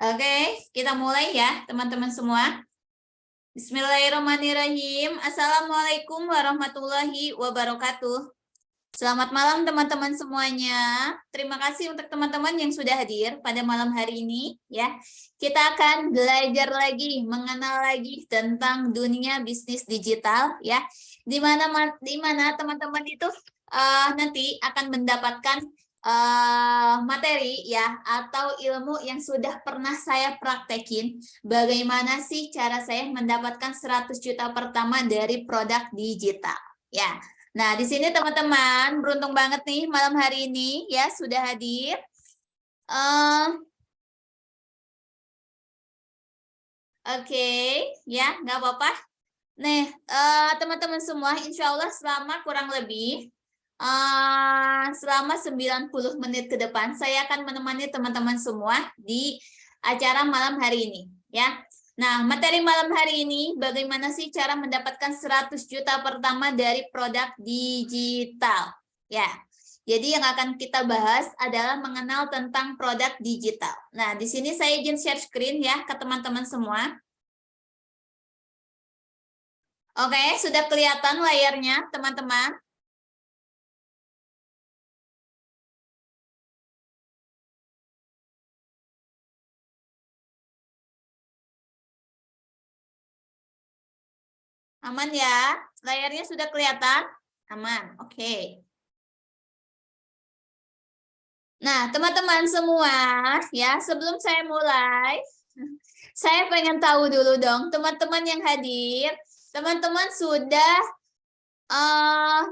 Oke, kita mulai ya teman-teman semua. Bismillahirrahmanirrahim. Assalamualaikum warahmatullahi wabarakatuh. Selamat malam teman-teman semuanya. Terima kasih untuk teman-teman yang sudah hadir pada malam hari ini ya. Kita akan belajar lagi, mengenal lagi tentang dunia bisnis digital ya. Di mana teman-teman itu nanti akan mendapatkan materi ya atau ilmu yang sudah pernah saya praktekin. Bagaimana sih cara saya mendapatkan 100 juta pertama dari produk digital ya. Nah, di sini teman-teman beruntung banget nih malam hari ini ya sudah hadir. Oke, ya nggak apa-apa. Nih, teman-teman semua, insya Allah selama kurang lebih selama 90 menit ke depan, saya akan menemani teman-teman semua di acara malam hari ini ya. Nah, materi malam hari ini, bagaimana sih cara mendapatkan 100 juta pertama dari produk digital? Ya, jadi yang akan kita bahas adalah mengenal tentang produk digital. Nah, di sini saya izin share screen ya ke teman-teman semua. Oke, sudah kelihatan layarnya, teman-teman? Aman ya? Layarnya sudah kelihatan? Aman, oke. Nah, teman-teman semua, ya sebelum saya mulai, saya pengen tahu dulu dong, teman-teman yang hadir, teman-teman sudah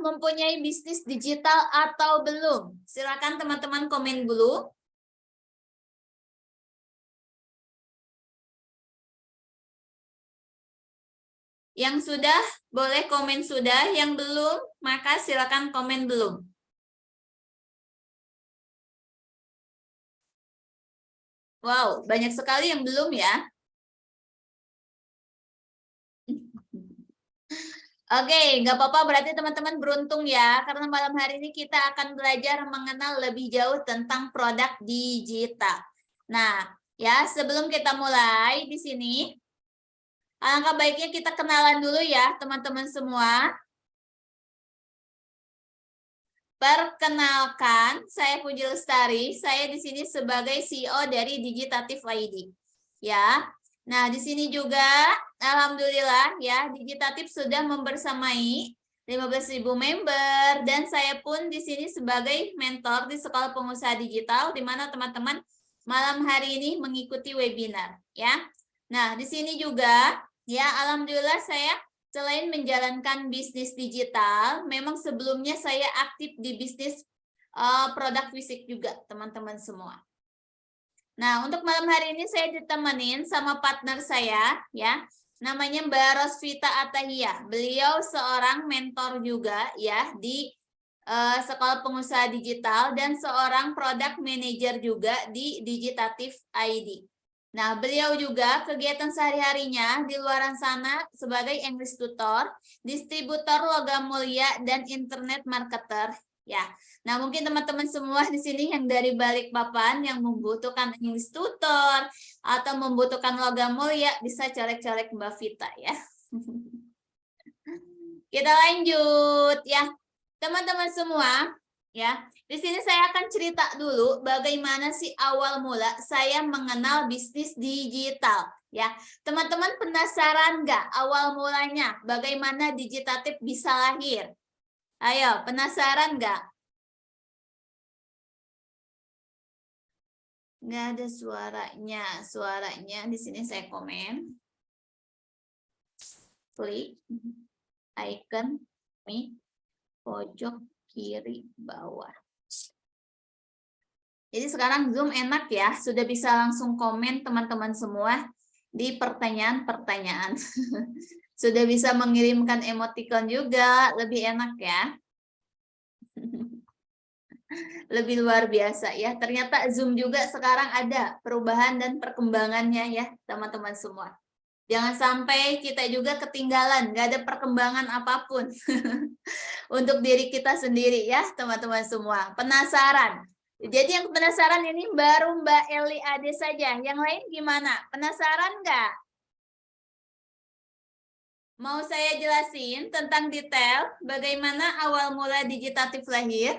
mempunyai bisnis digital atau belum? Silakan teman-teman komen dulu. Yang sudah, boleh komen sudah. Yang belum, maka silakan komen belum. Wow, banyak sekali yang belum ya. Oke, nggak apa-apa, berarti teman-teman beruntung ya, karena malam hari ini kita akan belajar mengenal lebih jauh tentang produk digital. Nah, ya sebelum kita mulai di sini, alangkah baiknya kita kenalan dulu ya, teman-teman semua. Perkenalkan, saya Puji Lestari, saya di sini sebagai CEO dari Digitatif ID. Ya, nah di sini juga, alhamdulillah ya, Digitatif sudah membersamai 15.000 member dan saya pun di sini sebagai mentor di Sekolah Pengusaha Digital, di mana teman-teman malam hari ini mengikuti webinar. Ya, nah di sini juga, ya, alhamdulillah saya selain menjalankan bisnis digital, memang sebelumnya saya aktif di bisnis produk fisik juga, teman-teman semua. Nah, untuk malam hari ini saya ditemenin sama partner saya, ya, namanya Mbak Rosvita Atahia. Beliau seorang mentor juga, ya, di Sekolah Pengusaha Digital dan seorang product manager juga di Digitatif ID. Nah, beliau juga kegiatan sehari-harinya di luar sana sebagai English tutor, distributor logam mulia, dan internet marketer. Ya, nah mungkin teman-teman semua di sini yang dari Balikpapan yang membutuhkan English tutor atau membutuhkan logam mulia bisa colek-colek Mbak Vita ya. Kita lanjut ya, teman-teman semua. Ya, di sini saya akan cerita dulu bagaimana sih awal mula saya mengenal bisnis digital. Ya, teman-teman penasaran nggak awal mulanya bagaimana Digitatif bisa lahir? Ayo, penasaran nggak? Nggak ada suaranya. Suaranya di sini saya komen. Klik icon pojok kiri bawah. Jadi sekarang Zoom enak ya, sudah bisa langsung komen teman-teman semua di pertanyaan-pertanyaan. Sudah bisa mengirimkan emoticon juga, lebih enak ya. Lebih luar biasa ya. Ternyata Zoom juga sekarang ada perubahan dan perkembangannya ya, teman-teman semua. Jangan sampai kita juga ketinggalan, nggak ada perkembangan apapun untuk diri kita sendiri ya, teman-teman semua. Penasaran? Jadi yang penasaran ini baru Mbak Eli Ade saja. Yang lain gimana? Penasaran nggak? Mau saya jelasin tentang detail bagaimana awal mula Digitatif lahir?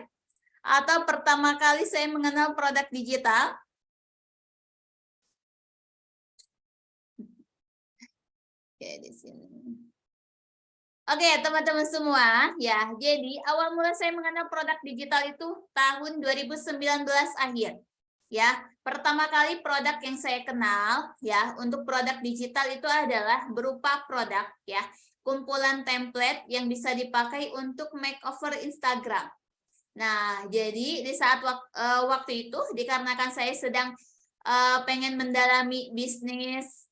Atau pertama kali saya mengenal produk digital? Oke, di sini. Oke, teman-teman semua, ya. Jadi awal mula saya mengenal produk digital itu tahun 2019 akhir. Ya, pertama kali produk yang saya kenal ya untuk produk digital itu adalah berupa produk ya, kumpulan template yang bisa dipakai untuk makeover Instagram. Nah, jadi di saat waktu itu dikarenakan saya sedang pengen mendalami bisnis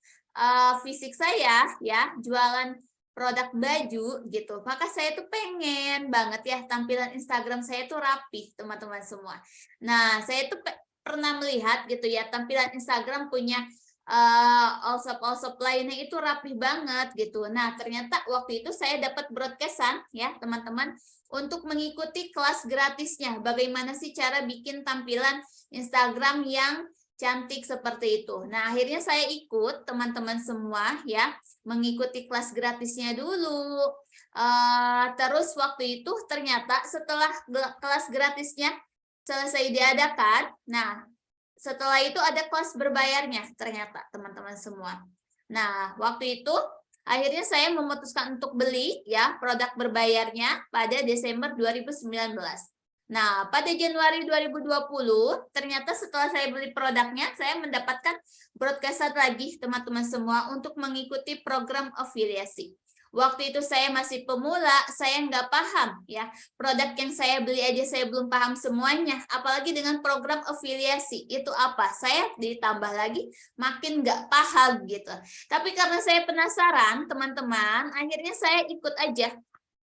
fisik saya ya, jualan produk baju gitu. Maka saya tuh pengen banget ya tampilan Instagram saya tuh rapih, teman-teman semua. Nah, saya tuh pernah melihat gitu ya tampilan Instagram punya all shop lainnya itu rapih banget gitu. Nah, ternyata waktu itu saya dapat broadcastan ya, teman-teman, untuk mengikuti kelas gratisnya. Bagaimana sih cara bikin tampilan Instagram yang cantik seperti itu. Nah, akhirnya saya ikut teman-teman semua ya, mengikuti kelas gratisnya dulu. Terus waktu itu ternyata setelah kelas gratisnya selesai diadakan, nah setelah itu ada kelas berbayarnya ternyata teman-teman semua. Nah, waktu itu akhirnya saya memutuskan untuk beli ya produk berbayarnya pada Desember 2019. Nah, pada Januari 2020, ternyata setelah saya beli produknya, saya mendapatkan broadcastan lagi teman-teman semua untuk mengikuti program afiliasi. Waktu itu saya masih pemula, saya nggak paham ya. Produk yang saya beli aja saya belum paham semuanya, apalagi dengan program afiliasi. Itu apa? Saya ditambah lagi makin nggak paham gitu. Tapi karena saya penasaran, teman-teman, akhirnya saya ikut aja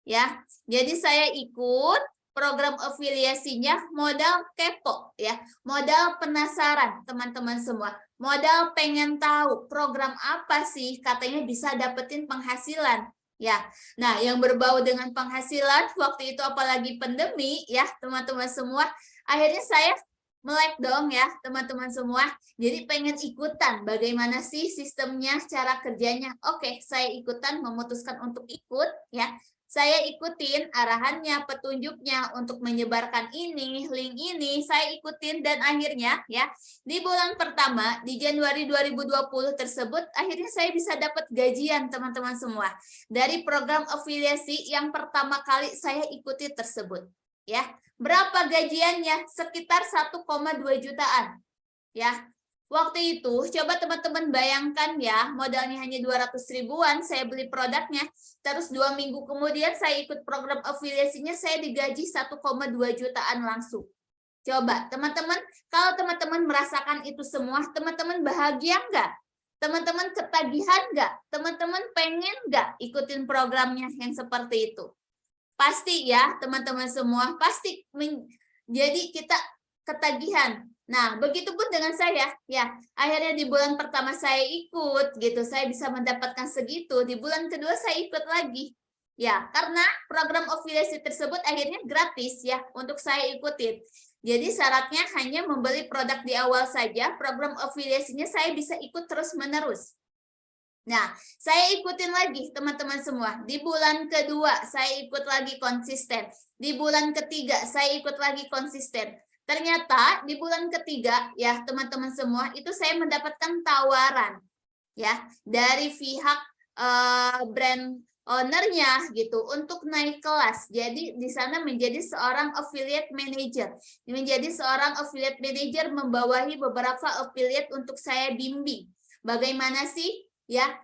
ya. Jadi saya ikut program afiliasinya modal kepo ya, modal penasaran teman-teman semua, modal pengen tahu program apa sih katanya bisa dapetin penghasilan ya. Nah, yang berbau dengan penghasilan waktu itu apalagi pandemi ya teman-teman semua, akhirnya saya melek dong ya teman-teman semua. Jadi pengen ikutan bagaimana sih sistemnya, cara kerjanya. Oke, saya ikutan, memutuskan untuk ikut ya. Saya ikutin arahannya, petunjuknya untuk menyebarkan ini, link ini, saya ikutin dan akhirnya ya di bulan pertama di Januari 2020 tersebut akhirnya saya bisa dapat gajian teman-teman semua dari program afiliasi yang pertama kali saya ikuti tersebut ya. Berapa gajiannya? Sekitar 1,2 jutaan ya. Waktu itu, coba teman-teman bayangkan ya, modalnya hanya 200 ribuan, saya beli produknya, terus 2 minggu kemudian saya ikut program afiliasinya, saya digaji 1,2 jutaan langsung. Coba, teman-teman, kalau teman-teman merasakan itu semua, teman-teman bahagia nggak? Teman-teman ketagihan nggak? Teman-teman pengen nggak ikutin programnya yang seperti itu? Pasti ya, teman-teman semua, pasti jadi kita ketagihan. Nah, begitupun dengan saya, ya. Akhirnya di bulan pertama saya ikut, gitu. Saya bisa mendapatkan segitu. Di bulan kedua saya ikut lagi. Ya, karena program afiliasi tersebut akhirnya gratis ya untuk saya ikutin. Jadi syaratnya hanya membeli produk di awal saja, program afiliasinya saya bisa ikut terus-menerus. Nah, saya ikutin lagi teman-teman semua. Di bulan kedua saya ikut lagi konsisten. Di bulan ketiga saya ikut lagi konsisten. Ternyata di bulan ketiga ya teman-teman semua itu saya mendapatkan tawaran ya dari pihak brand ownernya gitu untuk naik kelas. Jadi di sana menjadi seorang affiliate manager. Menjadi seorang affiliate manager membawahi beberapa affiliate untuk saya bimbing. Bagaimana sih ya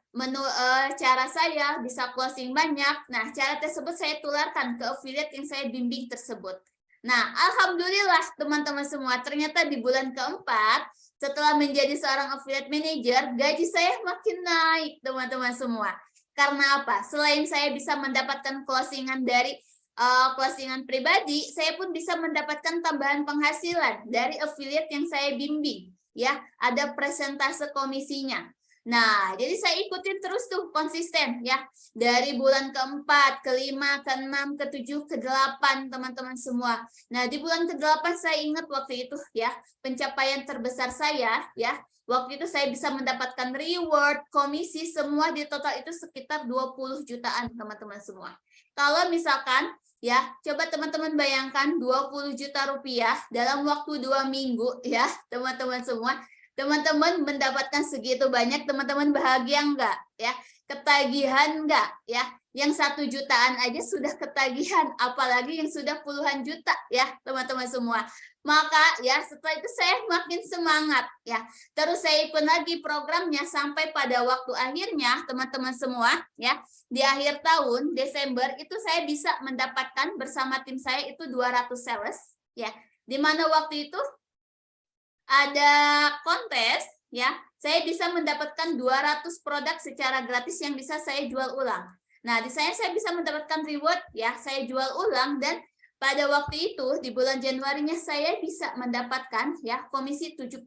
cara saya bisa closing banyak. Nah, cara tersebut saya tularkan ke affiliate yang saya bimbing tersebut. Nah, alhamdulillah teman-teman semua, ternyata di bulan keempat setelah menjadi seorang affiliate manager, gaji saya makin naik teman-teman semua. Karena apa? Selain saya bisa mendapatkan closingan dari closingan pribadi, saya pun bisa mendapatkan tambahan penghasilan dari affiliate yang saya bimbing. Ya, ada persentase komisinya. Nah, jadi saya ikutin terus tuh konsisten ya. Dari bulan ke-4, ke-5, ke-6, ke-7, ke-8 teman-teman semua. Nah, di bulan ke-8 saya ingat waktu itu ya, pencapaian terbesar saya ya. Waktu itu saya bisa mendapatkan reward, komisi semua di total itu sekitar 20 jutaan teman-teman semua. Kalau misalkan ya, coba teman-teman bayangkan 20 juta rupiah dalam waktu 2 minggu ya, teman-teman semua. Teman-teman mendapatkan segitu banyak, teman-teman bahagia enggak? Ya, ketagihan enggak? Ya, yang 1 jutaan aja sudah ketagihan, apalagi yang sudah puluhan juta ya, teman-teman semua. Maka ya setelah itu saya makin semangat ya. Terus saya ikut lagi programnya sampai pada waktu akhirnya teman-teman semua ya, di akhir tahun Desember itu saya bisa mendapatkan bersama tim saya itu 200 sales ya. Di mana waktu itu ada kontes ya, saya bisa mendapatkan 200 produk secara gratis yang bisa saya jual ulang. Nah, di saya bisa mendapatkan reward ya, saya jual ulang dan pada waktu itu di bulan Januarinya saya bisa mendapatkan ya komisi 75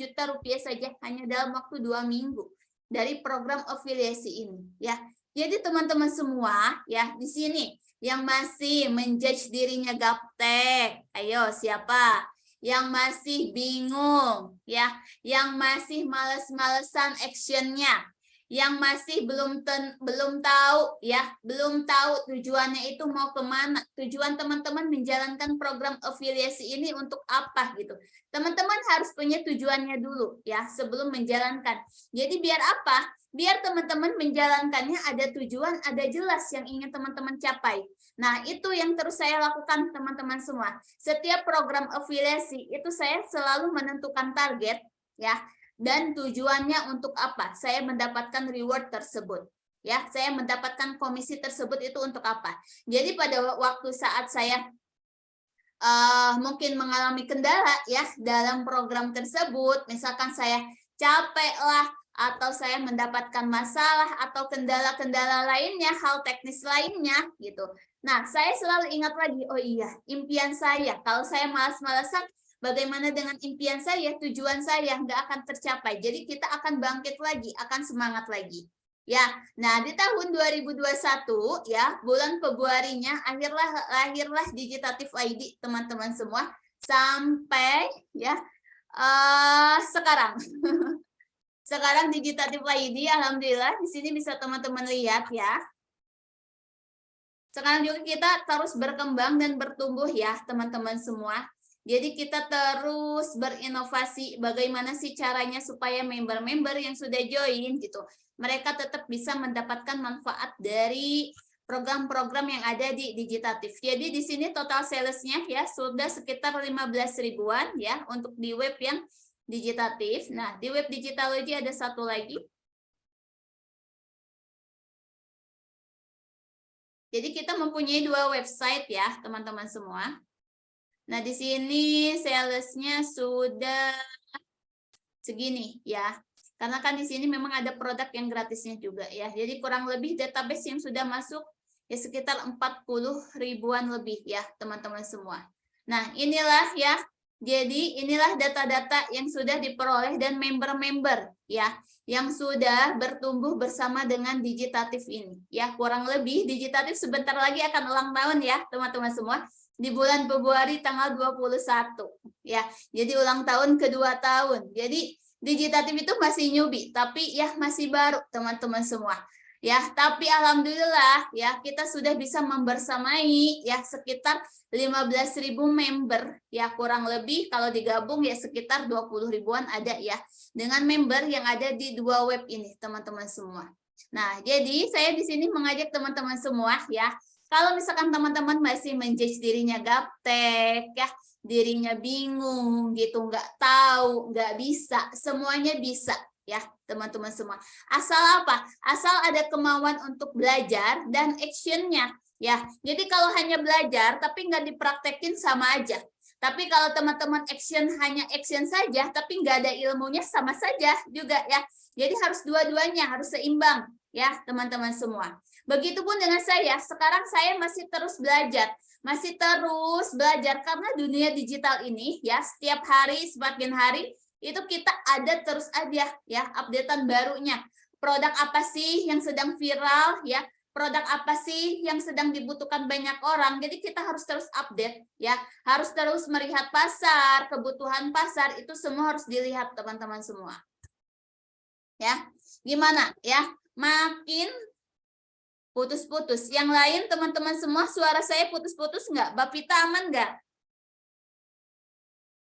juta rupiah saja hanya dalam waktu 2 minggu dari program afiliasi ini ya. Jadi teman-teman semua ya di sini yang masih menjudge dirinya gaptek, ayo siapa? Yang masih bingung ya, yang masih males-malesan actionnya, yang masih belum tahu ya, belum tahu tujuannya itu mau kemana, tujuan teman-teman menjalankan program afiliasi ini untuk apa gitu. Teman-teman harus punya tujuannya dulu ya sebelum menjalankan. Jadi biar apa? Biar teman-teman menjalankannya ada tujuan, ada jelas yang ingin teman-teman capai. Nah, itu yang terus saya lakukan teman-teman semua. Setiap program afiliasi itu saya selalu menentukan target ya dan tujuannya untuk apa? Saya mendapatkan reward tersebut. Ya, saya mendapatkan komisi tersebut itu untuk apa? Jadi pada waktu saat saya mungkin mengalami kendala ya dalam program tersebut, misalkan saya capek lah atau saya mendapatkan masalah atau kendala-kendala lainnya, hal teknis lainnya gitu. Nah, saya selalu ingat lagi, oh iya, impian saya. Kalau saya malas-malasan, bagaimana dengan impian saya, tujuan saya nggak akan tercapai. Jadi kita akan bangkit lagi, akan semangat lagi. Ya, nah di tahun 2021 ya, bulan Februarinya lahirlah Digitatif ID teman-teman semua sampai ya sekarang. Sekarang Digitatif ID alhamdulillah di sini bisa teman-teman lihat ya. Sekarang juga kita terus berkembang dan bertumbuh ya teman-teman semua. Jadi kita terus berinovasi bagaimana sih caranya supaya member-member yang sudah join gitu, mereka tetap bisa mendapatkan manfaat dari program-program yang ada di Digitatif. Jadi di sini total salesnya ya sudah sekitar 15 ribuan ya untuk di web yang Digitatif. Nah, di web Digitalogy ada satu lagi. Jadi kita mempunyai 2 website ya, teman-teman semua. Nah, di sini salesnya sudah segini ya. Karena kan di sini memang ada produk yang gratisnya juga ya. Jadi kurang lebih database yang sudah masuk ya sekitar 40 ribuan lebih ya, teman-teman semua. Nah, inilah ya. Jadi inilah data-data yang sudah diperoleh dan member-member ya yang sudah bertumbuh bersama dengan Digitatif ini. Ya, kurang lebih Digitatif sebentar lagi akan ulang tahun ya, teman-teman semua. Di bulan Februari tanggal 21 ya. Jadi ulang tahun kedua tahun. Jadi Digitatif itu masih newbie tapi ya masih baru teman-teman semua. Ya, tapi alhamdulillah ya kita sudah bisa membersamai ya sekitar 15.000 member ya, kurang lebih kalau digabung ya sekitar 20 ribuan ada ya dengan member yang ada di 2 web ini teman-teman semua. Nah, jadi saya di sini mengajak teman-teman semua ya, kalau misalkan teman-teman masih menjudge dirinya gaptek ya, dirinya bingung gitu, nggak tahu, nggak bisa, semuanya bisa ya teman-teman semua. Asal apa? Asal ada kemauan untuk belajar dan actionnya ya. Jadi kalau hanya belajar tapi nggak dipraktekin sama aja. Tapi kalau teman-teman hanya action saja tapi nggak ada ilmunya sama saja juga ya. Jadi harus dua-duanya, harus seimbang ya teman-teman semua. Begitupun dengan saya, sekarang saya masih terus belajar karena dunia digital ini ya setiap hari semakin hari itu kita ada terus aja ya updatean barunya. Produk apa sih yang sedang viral ya? Produk apa sih yang sedang dibutuhkan banyak orang? Jadi kita harus terus update ya, harus terus melihat pasar, kebutuhan pasar itu semua harus dilihat teman-teman semua. Ya, gimana ya? Makin putus-putus. Yang lain teman-teman semua suara saya putus-putus nggak? Bapita aman nggak?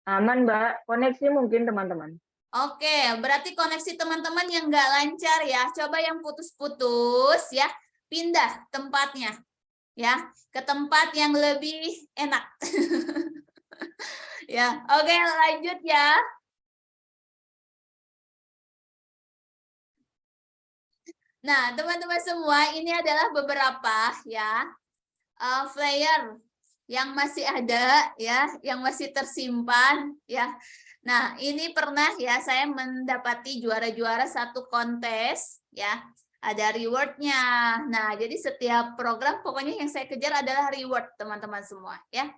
Aman, Mbak. Koneksi mungkin teman-teman. Oke, berarti koneksi teman-teman yang nggak lancar ya. Coba yang putus-putus ya, pindah tempatnya ya ke tempat yang lebih enak. Ya, oke lanjut ya. Nah, teman-teman semua, ini adalah beberapa ya flyer yang masih ada ya, yang masih tersimpan ya. Nah, ini pernah ya saya mendapati juara-juara satu kontes ya. Ada rewardnya. Nah, jadi setiap program pokoknya yang saya kejar adalah reward teman-teman semua ya.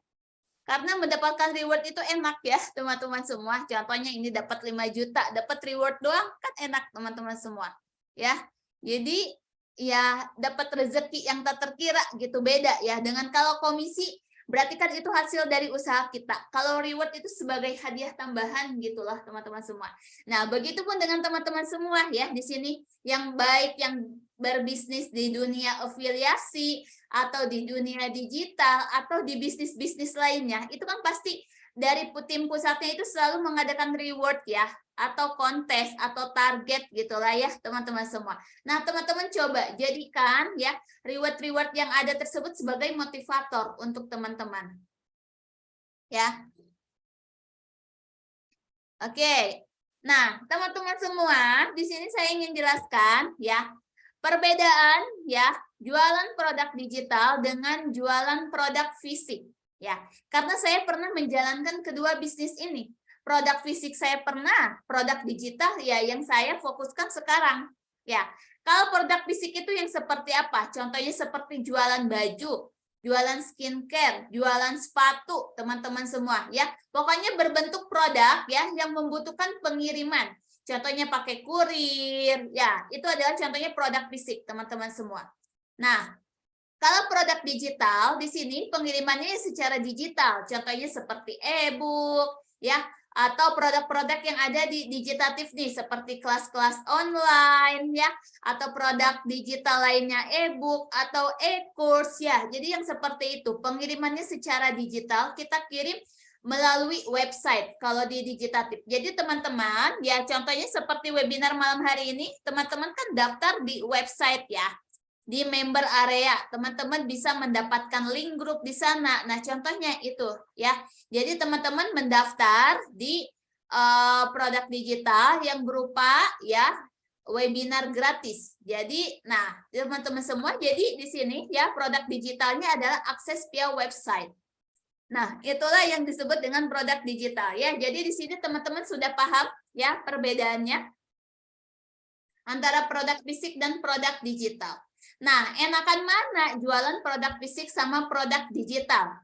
Karena mendapatkan reward itu enak ya teman-teman semua. Contohnya ini dapat 5 juta, dapat reward doang kan enak teman-teman semua. Ya. Jadi ya dapat rezeki yang tak terkira gitu, beda ya dengan kalau komisi. Berarti kan itu hasil dari usaha kita. Kalau reward itu sebagai hadiah tambahan gitulah teman-teman semua. Nah, begitupun dengan teman-teman semua ya di sini yang baik yang berbisnis di dunia afiliasi atau di dunia digital atau di bisnis-bisnis lainnya. Itu kan pasti dari tim pusatnya itu selalu mengadakan reward ya atau kontes atau target gitulah ya teman-teman semua. Nah, teman-teman coba jadikan ya reward-reward yang ada tersebut sebagai motivator untuk teman-teman. Ya. Oke. Nah, teman-teman semua, di sini saya ingin jelaskan ya perbedaan ya jualan produk digital dengan jualan produk fisik ya. Karena saya pernah menjalankan kedua bisnis ini. Produk fisik saya pernah, produk digital ya yang saya fokuskan sekarang. Ya. Kalau produk fisik itu yang seperti apa? Contohnya seperti jualan baju, jualan skincare, jualan sepatu, teman-teman semua ya. Pokoknya berbentuk produk ya yang membutuhkan pengiriman. Contohnya pakai kurir, ya itu adalah contohnya produk fisik teman-teman semua. Nah, kalau produk digital di sini pengirimannya secara digital, contohnya seperti e-book, ya atau produk-produk yang ada di Digitatif nih seperti kelas-kelas online ya atau produk digital lainnya e-book atau e-course ya. Jadi yang seperti itu pengirimannya secara digital kita kirim melalui website kalau di Digitatif. Jadi teman-teman ya contohnya seperti webinar malam hari ini teman-teman kan daftar di website ya. Di member area, teman-teman bisa mendapatkan link grup di sana. Nah, contohnya itu ya. Jadi teman-teman mendaftar di produk digital yang berupa ya webinar gratis. Jadi, nah, teman-teman semua jadi di sini ya produk digitalnya adalah akses via website. Nah, itulah yang disebut dengan produk digital ya. Jadi di sini teman-teman sudah paham ya perbedaannya antara produk fisik dan produk digital. Nah, enakan mana jualan produk fisik sama produk digital?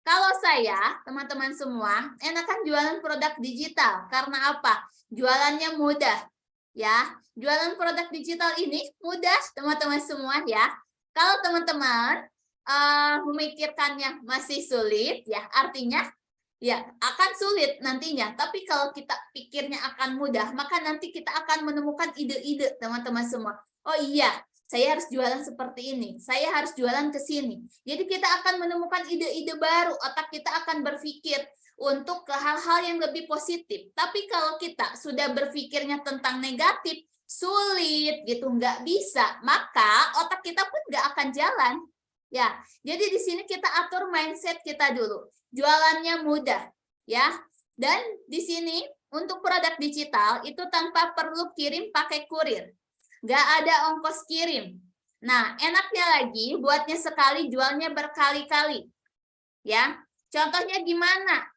Kalau saya, teman-teman semua, enakan jualan produk digital. Karena apa? Jualannya mudah. Ya, jualan produk digital ini mudah, teman-teman semua ya. Kalau teman-teman memikirkannya masih sulit, ya artinya ya akan sulit nantinya. Tapi kalau kita pikirnya akan mudah, maka nanti kita akan menemukan ide-ide, teman-teman semua. Oh iya, saya harus jualan seperti ini, saya harus jualan ke sini. Jadi kita akan menemukan ide-ide baru, otak kita akan berpikir untuk ke hal-hal yang lebih positif. Tapi kalau kita sudah berpikirnya tentang negatif, sulit gitu, nggak bisa, maka otak kita pun nggak akan jalan. Ya, jadi di sini kita atur mindset kita dulu. Jualannya mudah, ya. Dan di sini untuk produk digital itu tanpa perlu kirim pakai kurir. Nggak ada ongkos kirim. Nah, enaknya lagi buatnya sekali, jualnya berkali-kali. Ya, contohnya gimana?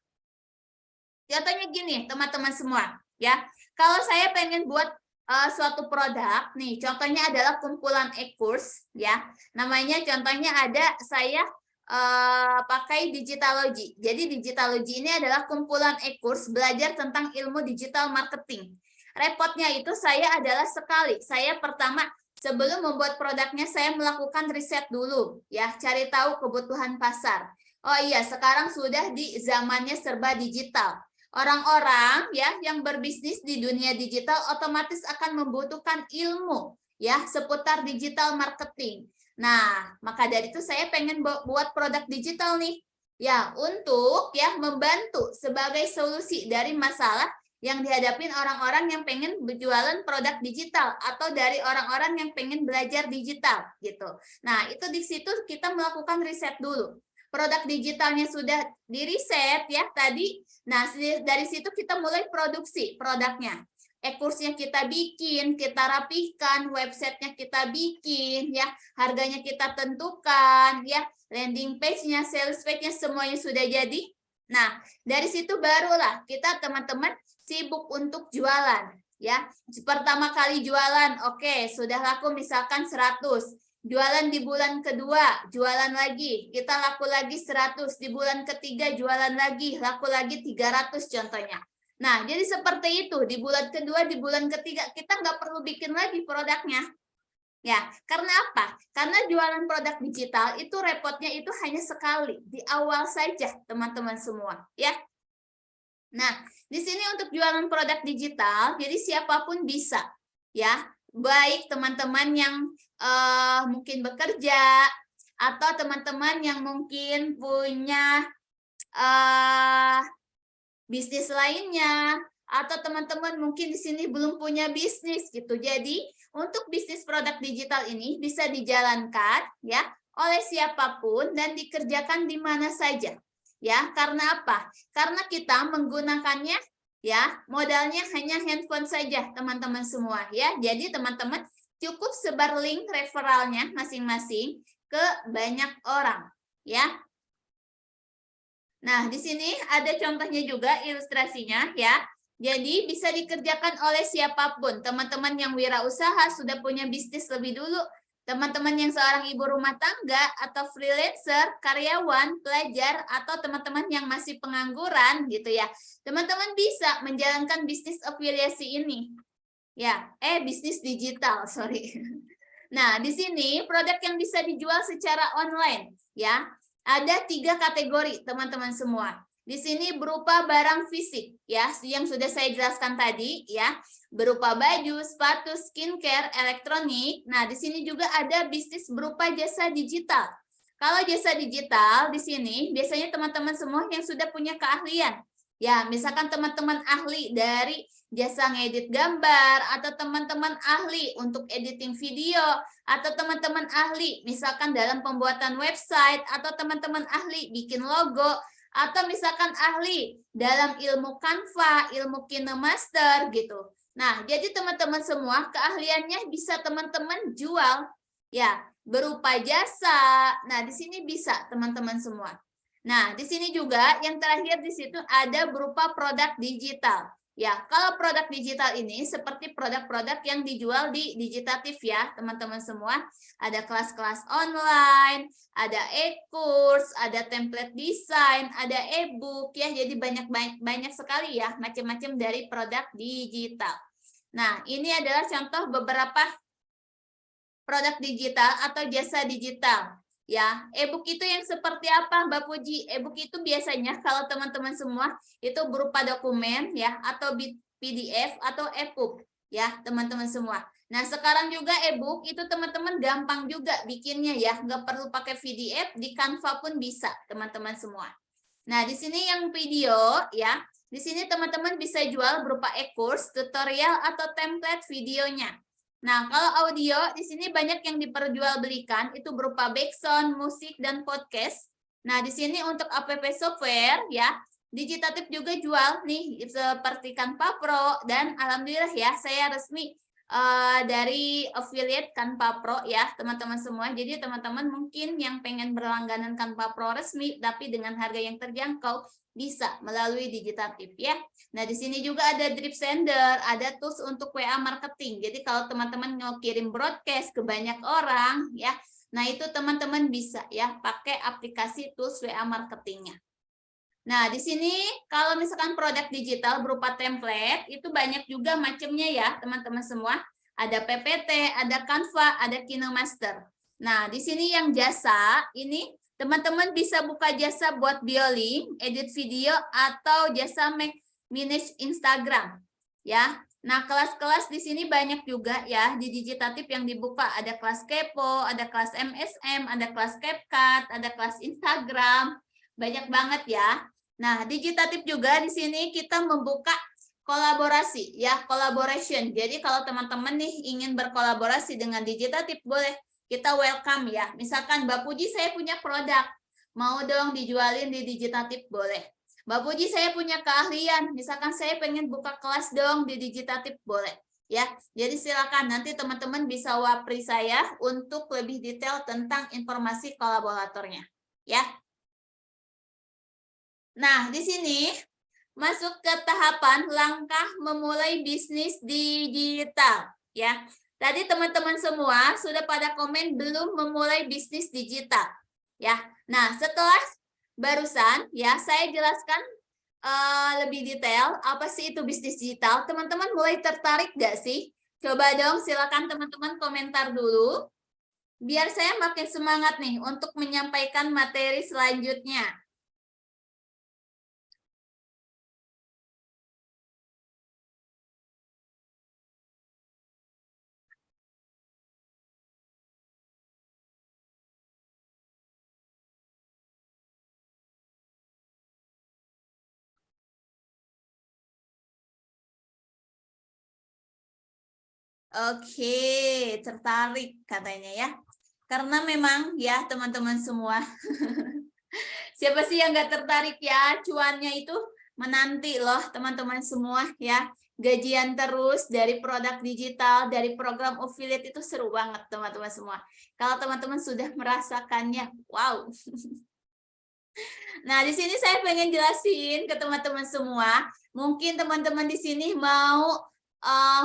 Contohnya gini, teman-teman semua. Ya, kalau saya pengen buat suatu produk, nih, contohnya adalah kumpulan e-course. Ya, namanya contohnya ada saya pakai Digitalogy. Jadi Digitalogy ini adalah kumpulan e-course belajar tentang ilmu digital marketing. Repotnya itu saya adalah sekali. Saya pertama sebelum membuat produknya saya melakukan riset dulu ya, cari tahu kebutuhan pasar. Oh iya, sekarang sudah di zamannya serba digital. Orang-orang ya yang berbisnis di dunia digital otomatis akan membutuhkan ilmu ya seputar digital marketing. Nah, maka dari itu saya pengen buat produk digital nih. Ya, untuk ya membantu sebagai solusi dari masalah yang dihadapin orang-orang yang pengen berjualan produk digital atau dari orang-orang yang pengen belajar digital gitu. Nah, itu di situ kita melakukan riset dulu. Produk digitalnya sudah diriset ya tadi. Nah, dari situ kita mulai produksi produknya. E-course-nya kita bikin, kita rapihkan, websitenya kita bikin, ya, harganya kita tentukan, ya, landing page-nya, sales page-nya semuanya sudah jadi. Nah, dari situ barulah kita teman-teman sibuk untuk jualan, ya. Pertama kali jualan, oke, sudah laku misalkan 100. Jualan di bulan kedua, jualan lagi, kita laku lagi 100, di bulan ketiga jualan lagi, laku lagi 300 contohnya. Nah, jadi seperti itu, di bulan kedua, di bulan ketiga, kita nggak perlu bikin lagi produknya. Ya, karena apa? Karena jualan produk digital itu repotnya itu hanya sekali, di awal saja teman-teman semua. Ya. Nah, di sini untuk jualan produk digital, jadi siapapun bisa. Ya, baik teman-teman yang mungkin bekerja atau teman-teman yang mungkin punya bisnis lainnya atau teman-teman mungkin di sini belum punya bisnis gitu. Jadi untuk bisnis produk digital ini bisa dijalankan ya oleh siapapun dan dikerjakan di mana saja. Ya, karena apa? Karena kita menggunakannya ya modalnya hanya handphone saja teman-teman semua ya. Jadi teman-teman cukup sebar link referralnya masing-masing ke banyak orang, ya. Nah, di sini ada contohnya juga ilustrasinya, ya. Jadi bisa dikerjakan oleh siapapun. Teman-teman yang wirausaha sudah punya bisnis lebih dulu, teman-teman yang seorang ibu rumah tangga atau freelancer, karyawan, pelajar, atau teman-teman yang masih pengangguran gitu ya. Teman-teman bisa menjalankan bisnis afiliasi ini. Ya, bisnis digital, sorry. Nah, di sini produk yang bisa dijual secara online, ya. Ada 3 kategori, teman-teman semua. Di sini berupa barang fisik, ya, yang sudah saya jelaskan tadi, ya. Berupa baju, sepatu, skincare, elektronik. Nah, di sini juga ada bisnis berupa jasa digital. Kalau jasa digital di sini biasanya teman-teman semua yang sudah punya keahlian. Ya, misalkan teman-teman ahli dari jasa ngedit gambar, atau teman-teman ahli untuk editing video, atau teman-teman ahli misalkan dalam pembuatan website, atau teman-teman ahli bikin logo, atau misalkan ahli dalam ilmu Canva, ilmu KineMaster gitu. Nah, jadi teman-teman semua keahliannya bisa teman-teman jual ya, berupa jasa. Nah, di sini bisa teman-teman semua. Nah, di sini juga yang terakhir di situ ada berupa produk digital. Ya, kalau produk digital ini seperti produk-produk yang dijual di Digitatif ya, teman-teman semua. Ada kelas-kelas online, ada e-course, ada template desain, ada e-book ya. Jadi banyak sekali ya macam-macam dari produk digital. Nah, ini adalah contoh beberapa produk digital atau jasa digital. Ya, e-book itu yang seperti apa, Mbak Puji? E-book itu biasanya kalau teman-teman semua itu berupa dokumen ya atau PDF atau e-book ya, teman-teman semua. Nah, sekarang juga e-book itu teman-teman gampang juga bikinnya ya, nggak perlu pakai PDF, di Canva pun bisa, teman-teman semua. Nah, di sini yang video ya, di sini teman-teman bisa jual berupa e-course, tutorial atau template videonya. Nah, kalau audio di sini banyak yang diperjualbelikan itu berupa background, musik dan podcast. Nah, di sini untuk app software ya, Digitatif juga jual nih seperti Canva Pro dan alhamdulillah ya saya resmi dari affiliate Canva Pro ya, teman-teman semua. Jadi teman-teman mungkin yang pengen berlangganan Canva Pro resmi tapi dengan harga yang terjangkau bisa melalui Digitatif ya. Nah, di sini juga ada drip sender, ada tools untuk WA marketing. Jadi kalau teman-teman mau kirim broadcast ke banyak orang ya, Nah, itu teman-teman bisa ya pakai aplikasi tools WA marketingnya. Nah, di sini kalau misalkan produk digital berupa template, itu banyak juga macamnya ya, teman-teman semua. Ada PPT, ada Canva, ada KinoMaster. Nah, di sini yang jasa, ini teman-teman bisa buka jasa buat biolink, edit video, atau jasa manage Instagram. Ya, nah kelas-kelas di sini banyak juga ya, di Digitatif yang dibuka. Ada kelas Kepo, ada kelas MSM, ada kelas CapCut, ada kelas Instagram. Banyak banget ya. Nah, Digitatif juga di sini kita membuka kolaborasi ya, collaboration. Jadi kalau teman-teman nih ingin berkolaborasi dengan Digitatif boleh, kita welcome ya. Misalkan Mbak Puji saya punya produk, mau dong dijualin di Digitatif boleh. Mbak Puji saya punya keahlian, misalkan saya pengen buka kelas dong di Digitatif boleh. Ya, jadi silakan nanti teman-teman bisa wapri saya untuk lebih detail tentang informasi kolaboratornya. Ya. Nah, di sini masuk ke tahapan langkah memulai bisnis digital. Ya, tadi teman-teman semua sudah pada komen belum memulai bisnis digital. Ya, nah setelah barusan ya saya jelaskan lebih detail apa sih itu bisnis digital. Teman-teman mulai tertarik gak sih? Coba dong, silakan teman-teman komentar dulu. Biar saya makin semangat nih untuk menyampaikan materi selanjutnya. Oke, tertarik katanya ya. Karena memang ya teman-teman semua, siapa sih yang nggak tertarik ya? Cuannya itu menanti loh teman-teman semua ya. Gajian terus dari produk digital, dari program affiliate itu seru banget teman-teman semua. Kalau teman-teman sudah merasakannya, wow. Nah, di sini saya pengen jelasin ke teman-teman semua. Mungkin teman-teman di sini mau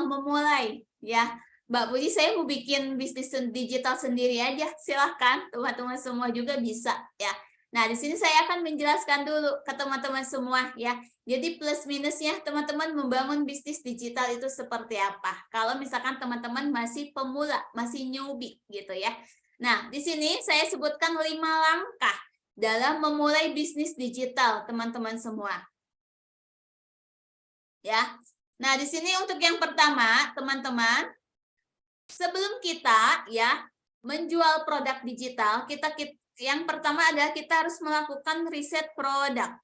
memulai ya. Mbak Puji, saya mau bikin bisnis digital sendiri aja. Silahkan, teman-teman semua juga bisa ya. Nah, di sini saya akan menjelaskan dulu ke teman-teman semua ya. Jadi plus minusnya teman-teman membangun bisnis digital itu seperti apa. Kalau misalkan teman-teman masih pemula, masih newbie gitu ya. Nah, di sini saya sebutkan 5 langkah dalam memulai bisnis digital, teman-teman semua. Ya. Nah, di sini untuk yang pertama, teman-teman, sebelum kita ya menjual produk digital, kita yang pertama adalah kita harus melakukan riset produk.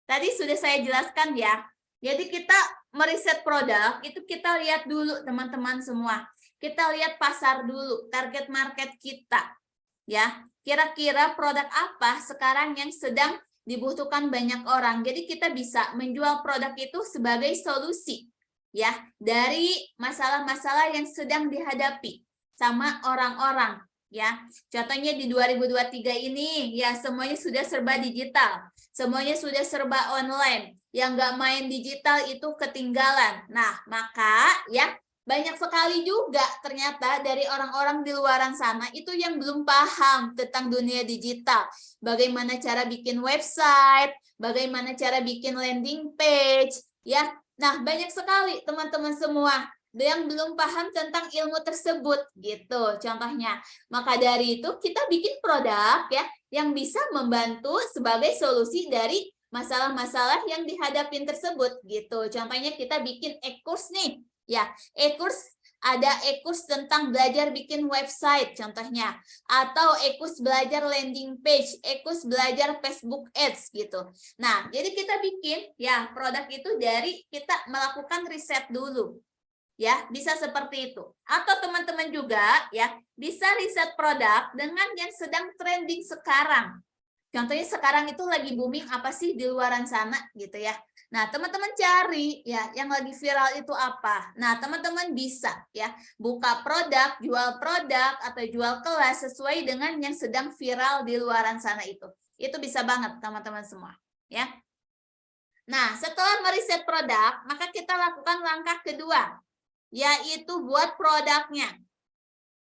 Tadi sudah saya jelaskan ya. Jadi kita meriset produk itu kita lihat dulu teman-teman semua. Kita lihat pasar dulu, target market kita. Ya, kira-kira produk apa sekarang yang sedang dibutuhkan banyak orang. Jadi kita bisa menjual produk itu sebagai solusi ya dari masalah-masalah yang sedang dihadapi sama orang-orang ya. Contohnya di 2023 ini ya semuanya sudah serba digital, semuanya sudah serba online. Yang nggak main digital itu ketinggalan. Nah, maka ya banyak sekali juga ternyata dari orang-orang di luaran sana itu yang belum paham tentang dunia digital. Bagaimana cara bikin website, bagaimana cara bikin landing page, ya. Nah, banyak sekali teman-teman semua yang belum paham tentang ilmu tersebut gitu contohnya. Maka dari itu kita bikin produk ya yang bisa membantu sebagai solusi dari masalah-masalah yang dihadapin tersebut gitu. Contohnya kita bikin e-course nih. Ya, e-course ada e-course tentang belajar bikin website contohnya, atau e-course belajar landing page, e-course belajar Facebook Ads gitu. Nah, jadi kita bikin ya produk itu dari kita melakukan riset dulu. Ya, bisa seperti itu. Atau teman-teman juga ya bisa riset produk dengan yang sedang trending sekarang. Contohnya sekarang itu lagi booming apa sih di luaran sana gitu ya. Nah, teman-teman cari ya yang lagi viral itu apa. Nah, teman-teman bisa ya buka produk, jual produk atau jual kelas sesuai dengan yang sedang viral di luaran sana itu. Itu bisa banget teman-teman semua ya. Nah, setelah meriset produk, maka kita lakukan langkah kedua yaitu buat produknya.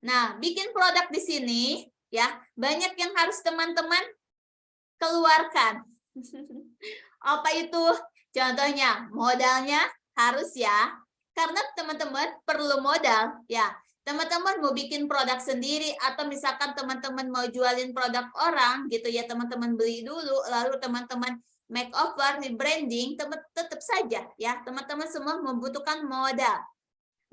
Nah, bikin produk di sini ya, banyak yang harus teman-teman keluarkan. Apa itu? Contohnya, modalnya harus ya. Karena teman-teman perlu modal ya. Teman-teman mau bikin produk sendiri atau misalkan teman-teman mau jualin produk orang gitu ya, teman-teman beli dulu lalu teman-teman makeover, branding, tetap saja ya, teman-teman semua membutuhkan modal.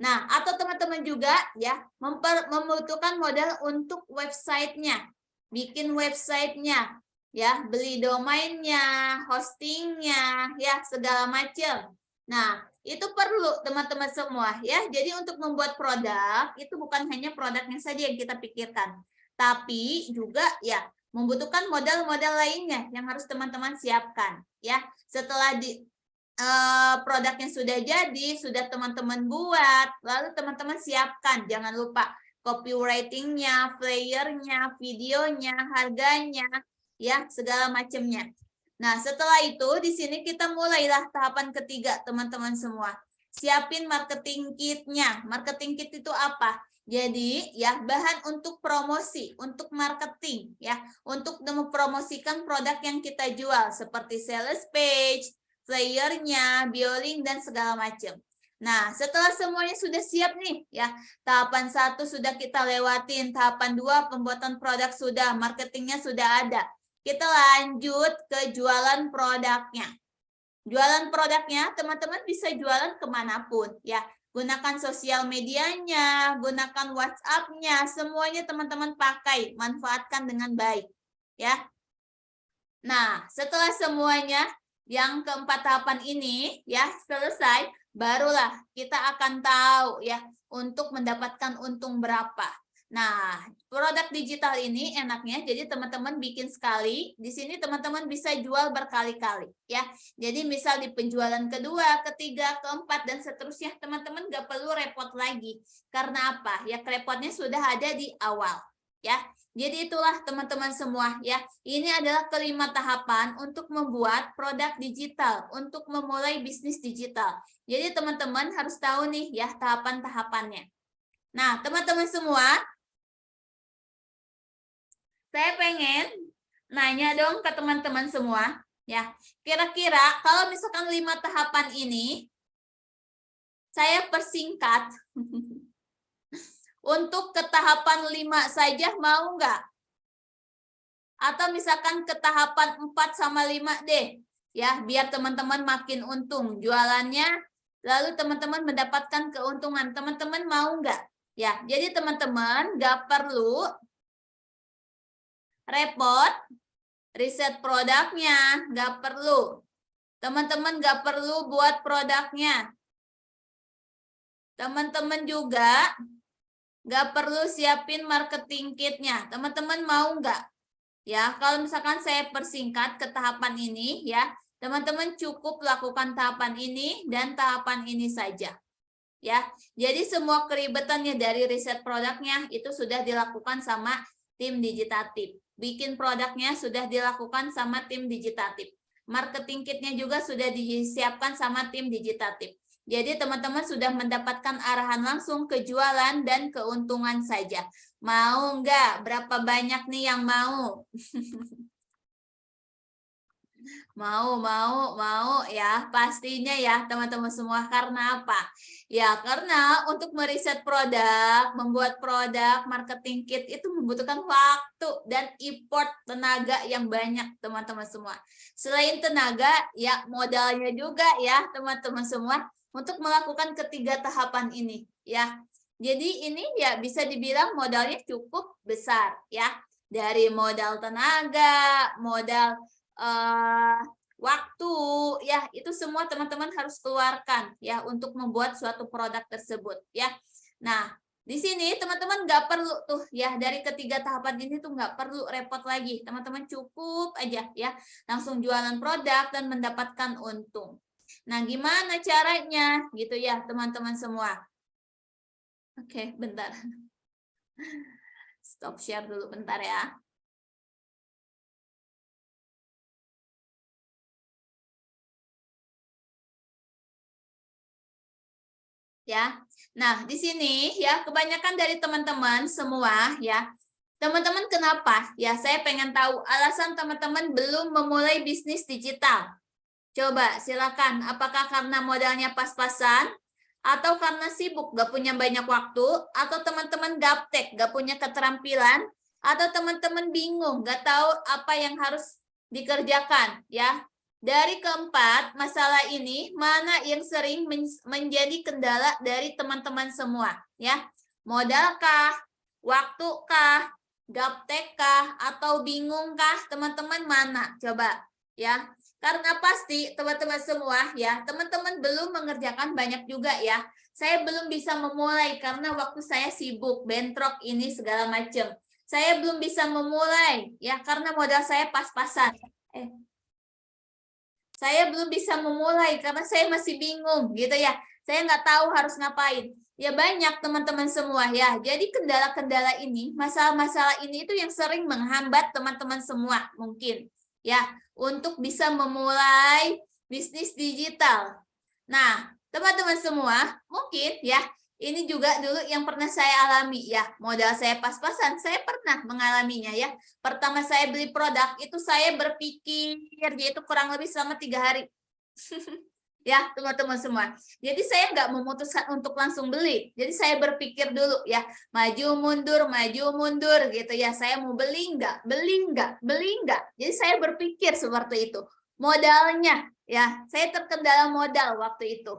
Nah, atau teman-teman juga ya membutuhkan modal untuk websitenya, bikin websitenya, ya beli domainnya, hostingnya, ya segala macam. Nah, itu perlu teman-teman semua ya. Jadi untuk membuat produk itu bukan hanya produknya saja yang kita pikirkan, tapi juga ya membutuhkan modal-modal lainnya yang harus teman-teman siapkan ya. Setelah produknya sudah jadi, sudah teman-teman buat, lalu teman-teman siapkan, jangan lupa copywriting-nya, flyernya, videonya, harganya, ya segala macamnya. Nah, setelah itu di sini kita mulailah tahapan ketiga, teman-teman semua. Siapin marketing kit-nya. Marketing kit itu apa? Jadi, ya bahan untuk promosi, untuk marketing, ya, untuk mempromosikan produk yang kita jual seperti sales page, flyernya, biolink, dan segala macam. Nah, setelah semuanya sudah siap nih, ya, tahapan 1 sudah kita lewatin, tahapan 2 pembuatan produk sudah, marketingnya sudah ada. Kita lanjut ke jualan produknya. Jualan produknya, teman-teman bisa jualan kemanapun, ya. Gunakan sosial medianya, gunakan WhatsApp-nya, semuanya teman-teman pakai, manfaatkan dengan baik, ya. Nah, setelah semuanya yang keempat tahapan ini ya selesai, barulah kita akan tahu ya untuk mendapatkan untung berapa. Nah, produk digital ini enaknya jadi teman-teman bikin sekali, di sini teman-teman bisa jual berkali-kali ya. Jadi misal di penjualan kedua, ketiga, keempat dan seterusnya teman-teman nggak perlu repot lagi. Karena apa? Ya repotnya sudah ada di awal ya. Jadi itulah teman-teman semua ya. Ini adalah kelima tahapan untuk membuat produk digital, untuk memulai bisnis digital. Jadi teman-teman harus tahu nih ya tahapan-tahapannya. Nah, teman-teman semua, saya pengen nanya dong ke teman-teman semua ya. Kira-kira kalau misalkan 5 tahapan ini saya persingkat untuk ke tahapan 5 saja mau nggak? Atau misalkan ke tahapan 4 sama 5 deh. Ya, biar teman-teman makin untung jualannya, lalu teman-teman mendapatkan keuntungan. Teman-teman mau nggak? Ya, jadi teman-teman nggak perlu repot riset produknya, nggak perlu. Teman-teman nggak perlu buat produknya. Teman-teman juga nggak perlu siapin marketing kitnya. Teman-teman mau nggak? Ya, kalau misalkan saya persingkat ke tahapan ini ya, teman-teman cukup lakukan tahapan ini dan tahapan ini saja. Ya. Jadi semua keribetannya dari riset produknya itu sudah dilakukan sama tim Digitatif. Bikin produknya sudah dilakukan sama tim Digitatif. Marketing kitnya juga sudah disiapkan sama tim Digitatif. Jadi teman-teman sudah mendapatkan arahan langsung ke jualan dan keuntungan saja. Mau nggak? Berapa banyak nih yang mau? Mau ya, pastinya ya teman-teman semua. Karena apa? Ya, karena untuk meriset produk, membuat produk, marketing kit itu membutuhkan waktu dan effort tenaga yang banyak teman-teman semua. Selain tenaga, ya modalnya juga ya teman-teman semua untuk melakukan ketiga tahapan ini ya. Jadi ini ya bisa dibilang modalnya cukup besar ya. Dari modal tenaga, modal waktu ya, itu semua teman-teman harus keluarkan ya untuk membuat suatu produk tersebut ya. Nah, di sini teman-teman nggak perlu tuh ya, dari ketiga tahapan ini tuh nggak perlu repot lagi, teman-teman cukup aja ya langsung jualan produk dan mendapatkan untung. Nah, gimana caranya gitu ya teman-teman semua? Oke, bentar, stop share dulu bentar ya. Ya. Nah, di sini ya kebanyakan dari teman-teman semua ya. Teman-teman kenapa? Ya, saya pengen tahu alasan teman-teman belum memulai bisnis digital. Coba silakan, apakah karena modalnya pas-pasan, atau karena sibuk gak punya banyak waktu, atau teman-teman gaptek gak punya keterampilan, atau teman-teman bingung gak tahu apa yang harus dikerjakan ya. Dari keempat masalah ini, mana yang sering menjadi kendala dari teman-teman semua ya? Modalkah, waktukah, gaptekkah, atau bingungkah? Teman-teman mana? Coba ya. Karena pasti teman-teman semua ya, teman-teman belum mengerjakan banyak juga ya. Saya belum bisa memulai karena waktu saya sibuk, bentrok ini segala macam. Saya belum bisa memulai ya karena modal saya pas-pasan. Saya belum bisa memulai karena saya masih bingung gitu ya. Saya nggak tahu harus ngapain. Ya banyak teman-teman semua ya. Jadi kendala-kendala ini, masalah-masalah ini itu yang sering menghambat teman-teman semua mungkin ya untuk bisa memulai bisnis digital. Nah, teman-teman semua mungkin ya ini juga dulu yang pernah saya alami ya. Modal saya pas-pasan, saya pernah mengalaminya ya. Pertama saya beli produk itu saya berpikir yaitu kurang lebih selama 3 hari. Ya teman-teman semua. Jadi saya nggak memutuskan untuk langsung beli. Jadi saya berpikir dulu ya, maju mundur gitu ya. Saya mau beli nggak, beli nggak. Jadi saya berpikir seperti itu. Modalnya ya, saya terkendala modal waktu itu.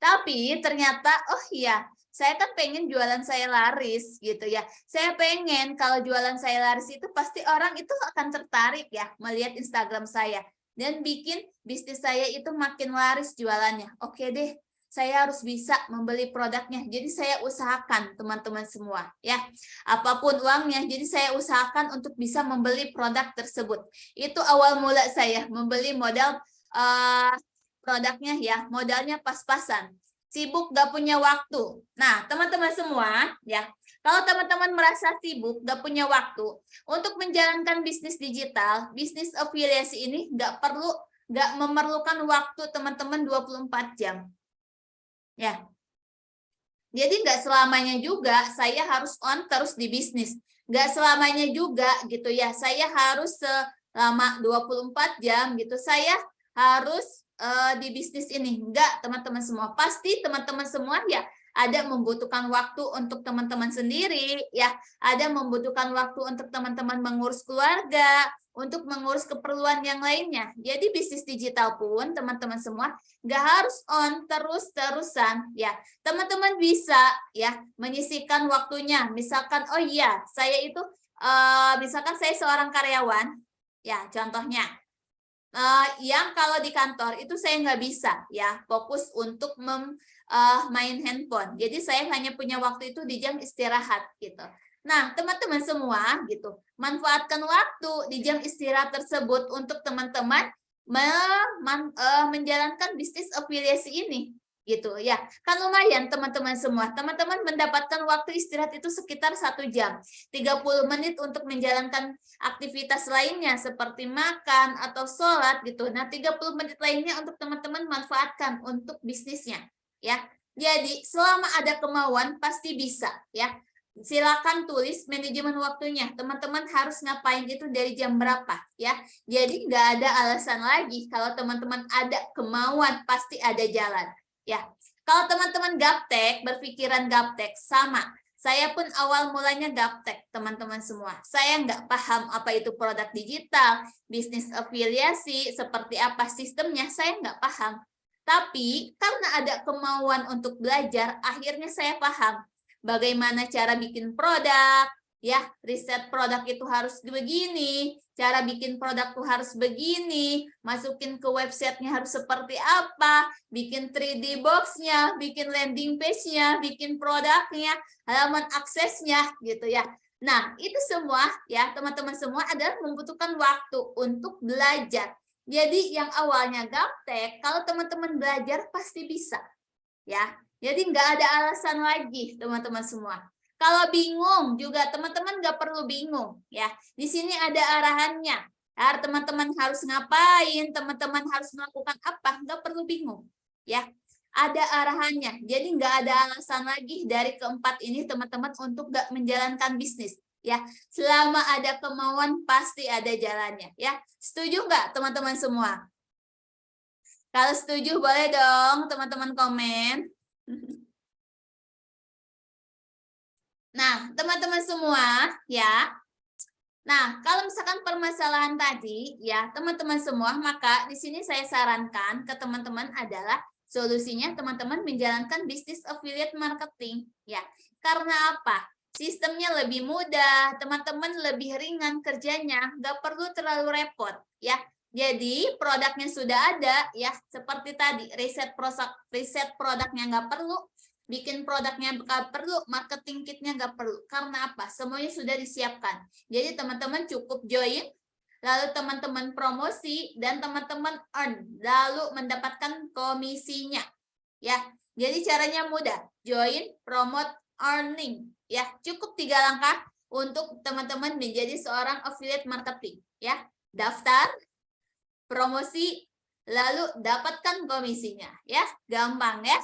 Tapi ternyata oh iya, saya kan pengen jualan saya laris gitu ya. Saya pengen kalau jualan saya laris itu pasti orang itu akan tertarik ya melihat Instagram saya dan bikin bisnis saya itu makin laris jualannya. Oke deh, saya harus bisa membeli produknya. Jadi saya usahakan teman-teman semua ya. Apapun uangnya, jadi saya usahakan untuk bisa membeli produk tersebut. Itu awal mula saya membeli modal produknya ya, modalnya pas-pasan. Sibuk gak punya waktu. Nah, teman-teman semua ya, kalau teman-teman merasa sibuk gak punya waktu untuk menjalankan bisnis digital, bisnis afiliasi ini gak memerlukan waktu teman-teman 24 jam. Ya. Jadi gak selamanya juga saya harus on terus di bisnis. Gak selamanya juga gitu ya, saya harus selama 24 jam gitu. Saya harus di bisnis ini. Enggak, teman-teman semua. Pasti teman-teman semua ya ada membutuhkan waktu untuk teman-teman sendiri, ya. Ada membutuhkan waktu untuk teman-teman mengurus keluarga, untuk mengurus keperluan yang lainnya. Jadi bisnis digital pun teman-teman semua enggak harus on terus-terusan, ya. Teman-teman bisa ya menyisihkan waktunya. Misalkan, oh iya, saya itu misalkan saya seorang karyawan, ya contohnya. Yang kalau di kantor itu saya nggak bisa ya fokus untuk main handphone. Jadi saya hanya punya waktu itu di jam istirahat gitu. Nah, teman-teman semua gitu, manfaatkan waktu di jam istirahat tersebut untuk teman-teman menjalankan bisnis afiliasi ini gitu ya. Kan lumayan teman-teman semua. Teman-teman mendapatkan waktu istirahat itu sekitar 1 jam. 30 menit untuk menjalankan aktivitas lainnya seperti makan atau sholat gitu. Nah, 30 menit lainnya untuk teman-teman manfaatkan untuk bisnisnya ya. Jadi, selama ada kemauan pasti bisa ya. Silakan tulis manajemen waktunya. Teman-teman harus ngapain itu dari jam berapa ya. Jadi nggak ada alasan lagi kalau teman-teman ada kemauan pasti ada jalan ya. Kalau teman-teman gaptek, berpikiran gaptek sama. Saya pun awal mulanya gaptek, teman-teman semua. Saya nggak paham apa itu produk digital, bisnis afiliasi, seperti apa sistemnya, saya nggak paham. Tapi karena ada kemauan untuk belajar, akhirnya saya paham bagaimana cara bikin produk, ya, riset produk itu harus begini, cara bikin produk itu harus begini, masukin ke websitenya harus seperti apa, bikin 3D box-nya, bikin landing page-nya, bikin produknya, halaman aksesnya gitu ya. Nah, itu semua ya teman-teman semua adalah membutuhkan waktu untuk belajar. Jadi yang awalnya gaptek, kalau teman-teman belajar pasti bisa ya. Jadi nggak ada alasan lagi teman-teman semua. Kalau bingung juga teman-teman nggak perlu bingung ya. Di sini ada arahannya. Teman-teman harus ngapain, teman-teman harus melakukan apa, nggak perlu bingung ya. ada arahannya. Jadi nggak ada alasan lagi dari keempat ini teman-teman untuk nggak menjalankan bisnis. Ya, selama ada kemauan pasti ada jalannya. Ya, setuju nggak teman-teman semua? Kalau setuju boleh dong teman-teman komen. Nah, teman-teman semua ya. Nah, kalau misalkan permasalahan tadi ya, teman-teman semua, maka di sini saya sarankan ke teman-teman adalah solusinya teman-teman menjalankan bisnis affiliate marketing ya. Karena apa? Sistemnya lebih mudah, teman-teman lebih ringan kerjanya, nggak perlu terlalu repot ya. Jadi produknya sudah ada ya, seperti tadi riset produknya nggak perlu, bikin produknya nggak perlu, marketing kitnya nggak perlu. Karena apa? Semuanya sudah disiapkan. Jadi teman-teman cukup join, lalu teman-teman promosi, dan teman-teman earn, lalu mendapatkan komisinya. Ya, jadi caranya mudah. Join, promote, earning. Ya, cukup 3 langkah untuk teman-teman menjadi seorang affiliate marketing. Ya, daftar, promosi, lalu dapatkan komisinya. Ya, gampang ya.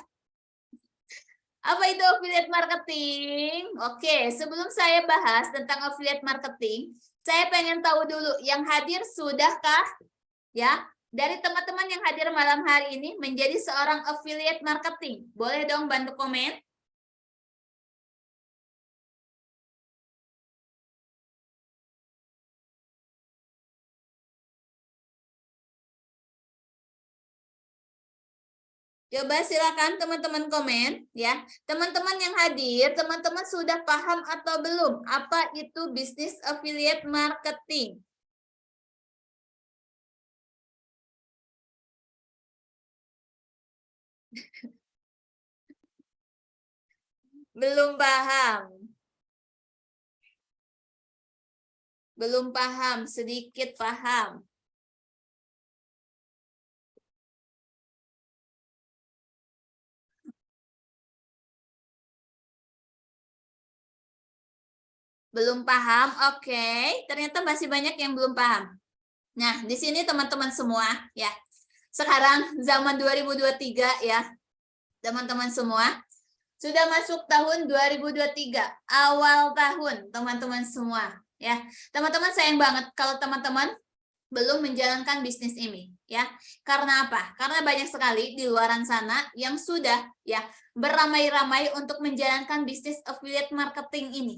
Apa itu affiliate marketing? Oke, sebelum saya bahas tentang affiliate marketing, saya pengen tahu dulu yang hadir sudahkah ya dari teman-teman yang hadir malam hari ini menjadi seorang affiliate marketing? Boleh dong bantu komen? Coba silakan teman-teman komen ya. Teman-teman yang hadir, teman-teman sudah paham atau belum apa itu bisnis affiliate marketing? Belum paham. Belum paham, sedikit paham. Belum paham? Oke, ternyata masih banyak yang belum paham. Nah, di sini teman-teman semua ya. Sekarang zaman 2023 ya. Teman-teman semua sudah masuk tahun 2023, awal tahun teman-teman semua ya. Teman-teman sayang banget kalau teman-teman belum menjalankan bisnis ini ya. Karena apa? Karena banyak sekali di luaran sana yang sudah ya beramai-ramai untuk menjalankan bisnis affiliate marketing ini.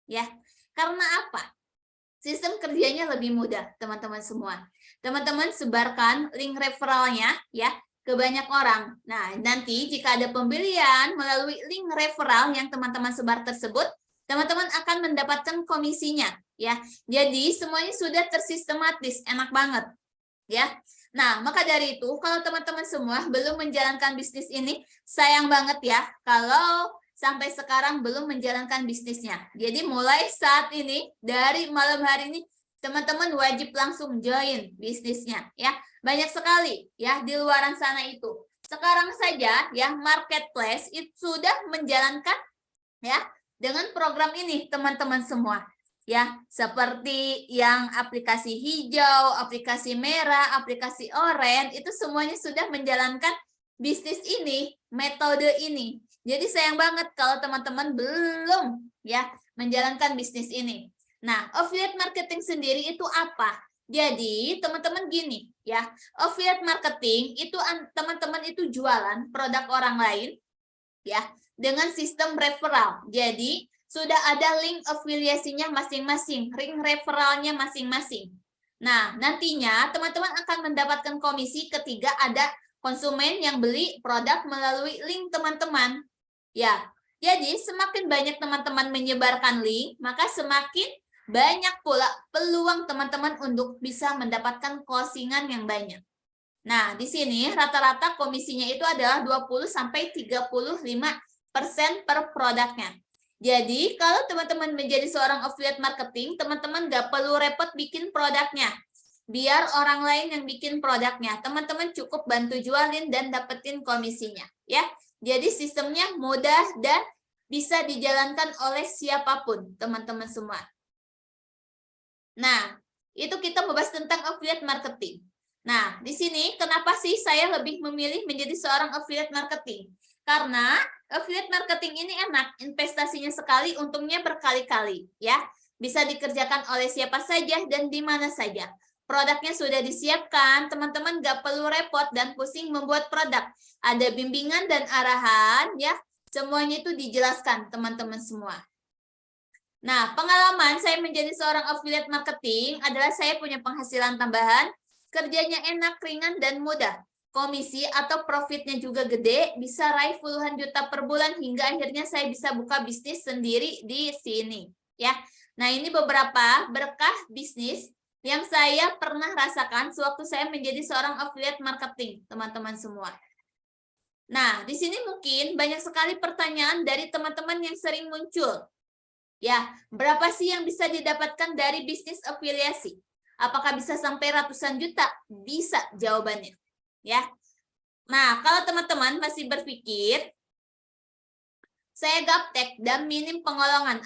Ya. Karena apa? Sistem kerjanya lebih mudah, teman-teman semua. Teman-teman sebarkan link referralnya ya ke banyak orang. Nah, nanti jika ada pembelian melalui link referral yang teman-teman sebar tersebut, teman-teman akan mendapatkan komisinya ya. Jadi semuanya sudah tersistematis, enak banget ya. Nah, maka dari itu kalau teman-teman semua belum menjalankan bisnis ini, sayang banget ya kalau sampai sekarang belum menjalankan bisnisnya. Jadi mulai saat ini, dari malam hari ini, teman-teman wajib langsung join bisnisnya ya. Banyak sekali ya di luaran sana itu. Sekarang saja ya marketplace itu sudah menjalankan ya dengan program ini teman-teman semua. Ya, seperti yang aplikasi hijau, aplikasi merah, aplikasi oranye, itu semuanya sudah menjalankan bisnis ini, metode ini. Jadi sayang banget kalau teman-teman belum ya menjalankan bisnis ini. Nah, affiliate marketing sendiri itu apa? Jadi, teman-teman gini ya, affiliate marketing itu teman-teman itu jualan produk orang lain ya dengan sistem referral. Jadi, sudah ada link afiliasinya masing-masing, link referralnya masing-masing. Nah, nantinya teman-teman akan mendapatkan komisi ketika ada konsumen yang beli produk melalui link teman-teman. Ya, jadi semakin banyak teman-teman menyebarkan link, maka semakin banyak pula peluang teman-teman untuk bisa mendapatkan closingan yang banyak. Nah, di sini rata-rata komisinya itu adalah 20-35% per produknya. Jadi, kalau teman-teman menjadi seorang affiliate marketing, teman-teman nggak perlu repot bikin produknya. Biar orang lain yang bikin produknya. Teman-teman cukup bantu jualin dan dapetin komisinya. Ya, jadi sistemnya mudah dan bisa dijalankan oleh siapapun, teman-teman semua. Nah, itu kita membahas tentang affiliate marketing. Nah, di sini kenapa sih saya lebih memilih menjadi seorang affiliate marketing? Karena affiliate marketing ini enak, investasinya sekali, untungnya berkali-kali, ya. Bisa dikerjakan oleh siapa saja dan di mana saja. Produknya sudah disiapkan, teman-teman nggak perlu repot dan pusing membuat produk. Ada bimbingan dan arahan, ya. Semuanya itu dijelaskan, teman-teman semua. Nah, pengalaman saya menjadi seorang affiliate marketing adalah saya punya penghasilan tambahan, kerjanya enak, ringan, dan mudah. Komisi atau profitnya juga gede, bisa raih puluhan juta per bulan hingga akhirnya saya bisa buka bisnis sendiri di sini. Ya, nah ini beberapa berkah bisnis yang saya pernah rasakan sewaktu saya menjadi seorang affiliate marketing, teman-teman semua. Nah, di sini mungkin banyak sekali pertanyaan dari teman-teman yang sering muncul. Ya, berapa sih yang bisa didapatkan dari bisnis afiliasi? Apakah bisa sampai ratusan juta? Bisa jawabannya. Ya. Nah, kalau teman-teman masih berpikir, saya gaptek dan minim pengalaman.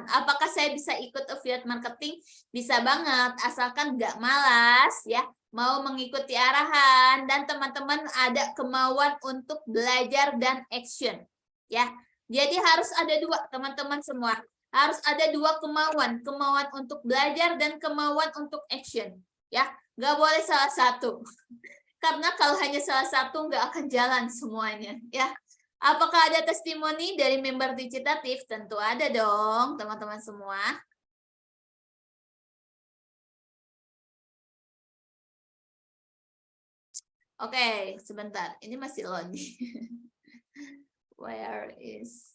Apakah saya bisa ikut affiliate marketing? Bisa banget, asalkan nggak malas ya, mau mengikuti arahan dan teman-teman ada kemauan untuk belajar dan action. Ya, jadi harus ada dua teman-teman semua. Harus ada dua kemauan untuk belajar dan kemauan untuk action. Ya, nggak boleh salah satu. Karena kalau hanya salah satu nggak akan jalan semuanya. Ya. Apakah ada testimoni dari member Digitatif? Tentu ada dong, teman-teman semua. Oke, sebentar. Ini masih loading. Where is...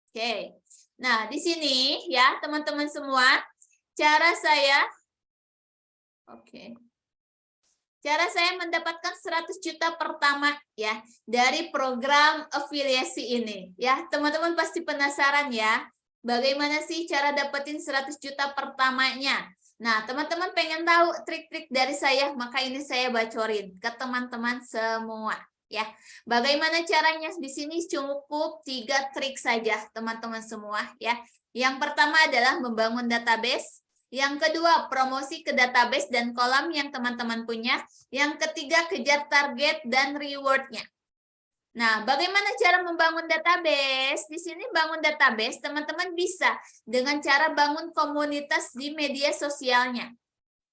Oke. Nah, di sini ya, teman-teman semua, cara saya... Oke. Cara saya mendapatkan 100 juta pertama ya dari program afiliasi ini ya. Teman-teman pasti penasaran ya. Bagaimana sih cara dapetin 100 juta pertamanya? Nah, teman-teman pengen tahu trik-trik dari saya, maka ini saya bocorin ke teman-teman semua ya. Bagaimana caranya? Di sini cukup 3 trik saja, teman-teman semua ya. Yang pertama adalah membangun database. Yang kedua, promosi ke database dan kolam yang teman-teman punya. Yang ketiga, kejar target dan reward-nya. Nah, bagaimana cara membangun database? Di sini bangun database, teman-teman bisa dengan cara bangun komunitas di media sosialnya.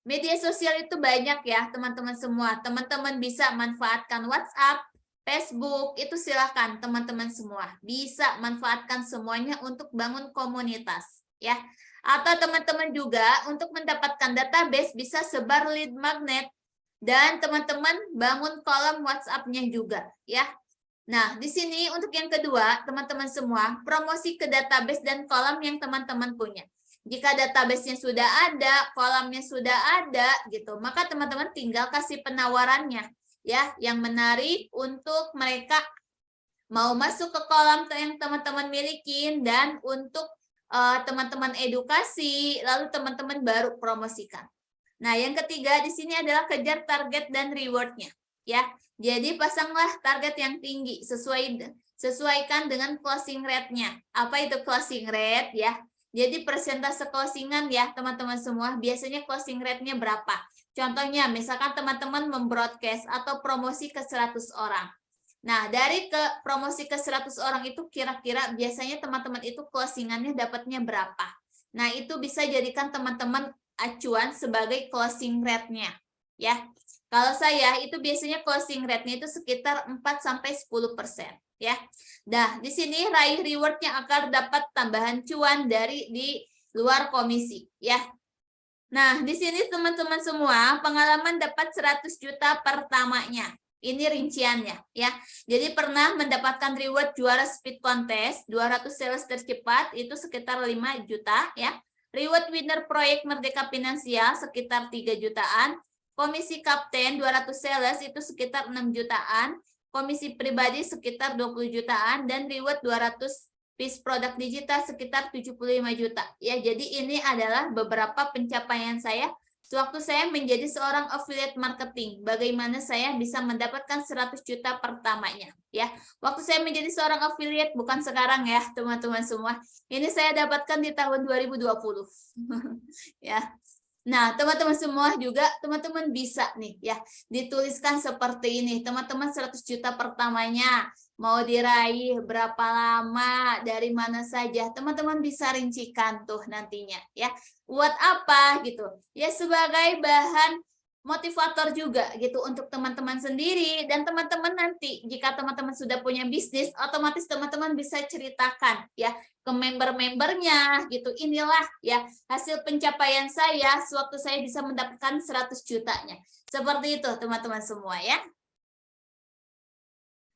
Media sosial itu banyak ya, teman-teman semua. Teman-teman bisa manfaatkan WhatsApp, Facebook, itu silahkan teman-teman semua. Bisa manfaatkan semuanya untuk bangun komunitas. Ya. Atau teman-teman juga untuk mendapatkan database bisa sebar lead magnet dan teman-teman bangun kolom WhatsApp-nya juga ya. Nah, di sini untuk yang kedua, teman-teman semua, promosi ke database dan kolom yang teman-teman punya. Jika database-nya sudah ada, kolomnya sudah ada gitu, maka teman-teman tinggal kasih penawarannya ya yang menarik untuk mereka mau masuk ke kolom yang teman-teman milikin dan untuk teman-teman edukasi, lalu teman-teman baru promosikan. Nah, yang ketiga di sini adalah kejar target dan reward-nya. Ya, jadi pasanglah target yang tinggi, sesuaikan dengan closing rate-nya. Apa itu closing rate ya? Jadi persentase closingan ya, teman-teman semua. Biasanya closing rate-nya berapa? Contohnya, misalkan teman-teman membroadcast atau promosi ke 100 orang. Nah, dari promosi ke 100 orang itu kira-kira biasanya teman-teman itu closingannya dapatnya berapa? Nah, itu bisa jadikan teman-teman acuan sebagai closing rate-nya. Ya. Kalau saya itu biasanya closing rate-nya itu sekitar 4-10%. Ya. Nah, di sini raih reward-nya akan dapat tambahan cuan dari di luar komisi. Ya. Nah, di sini teman-teman semua pengalaman dapat 100 juta pertamanya. Ini rinciannya ya. Jadi pernah mendapatkan reward juara speed contest 200 sales tercepat itu sekitar 5 juta ya. Reward winner proyek Merdeka Finansial sekitar 3 jutaan. Komisi kapten 200 sales itu sekitar 6 jutaan. Komisi pribadi sekitar 20 jutaan dan reward 200 piece produk digital sekitar 75 juta. Ya, jadi ini adalah beberapa pencapaian saya sewaktu saya menjadi seorang affiliate marketing, bagaimana saya bisa mendapatkan 100 juta pertamanya ya. Waktu saya menjadi seorang affiliate bukan sekarang ya, teman-teman semua. Ini saya dapatkan di tahun 2020. Ya. Nah, teman-teman semua juga, teman-teman bisa nih ya, dituliskan seperti ini. Teman-teman 100 juta pertamanya, mau diraih berapa lama, dari mana saja. Teman-teman bisa rincikan tuh nantinya ya. Buat apa gitu? Ya sebagai bahan motivator juga gitu untuk teman-teman sendiri. Dan teman-teman nanti, jika teman-teman sudah punya bisnis, otomatis teman-teman bisa ceritakan ya ke member-membernya gitu. Inilah ya hasil pencapaian saya sewaktu saya bisa mendapatkan 100 jutanya. Seperti itu teman-teman semua ya.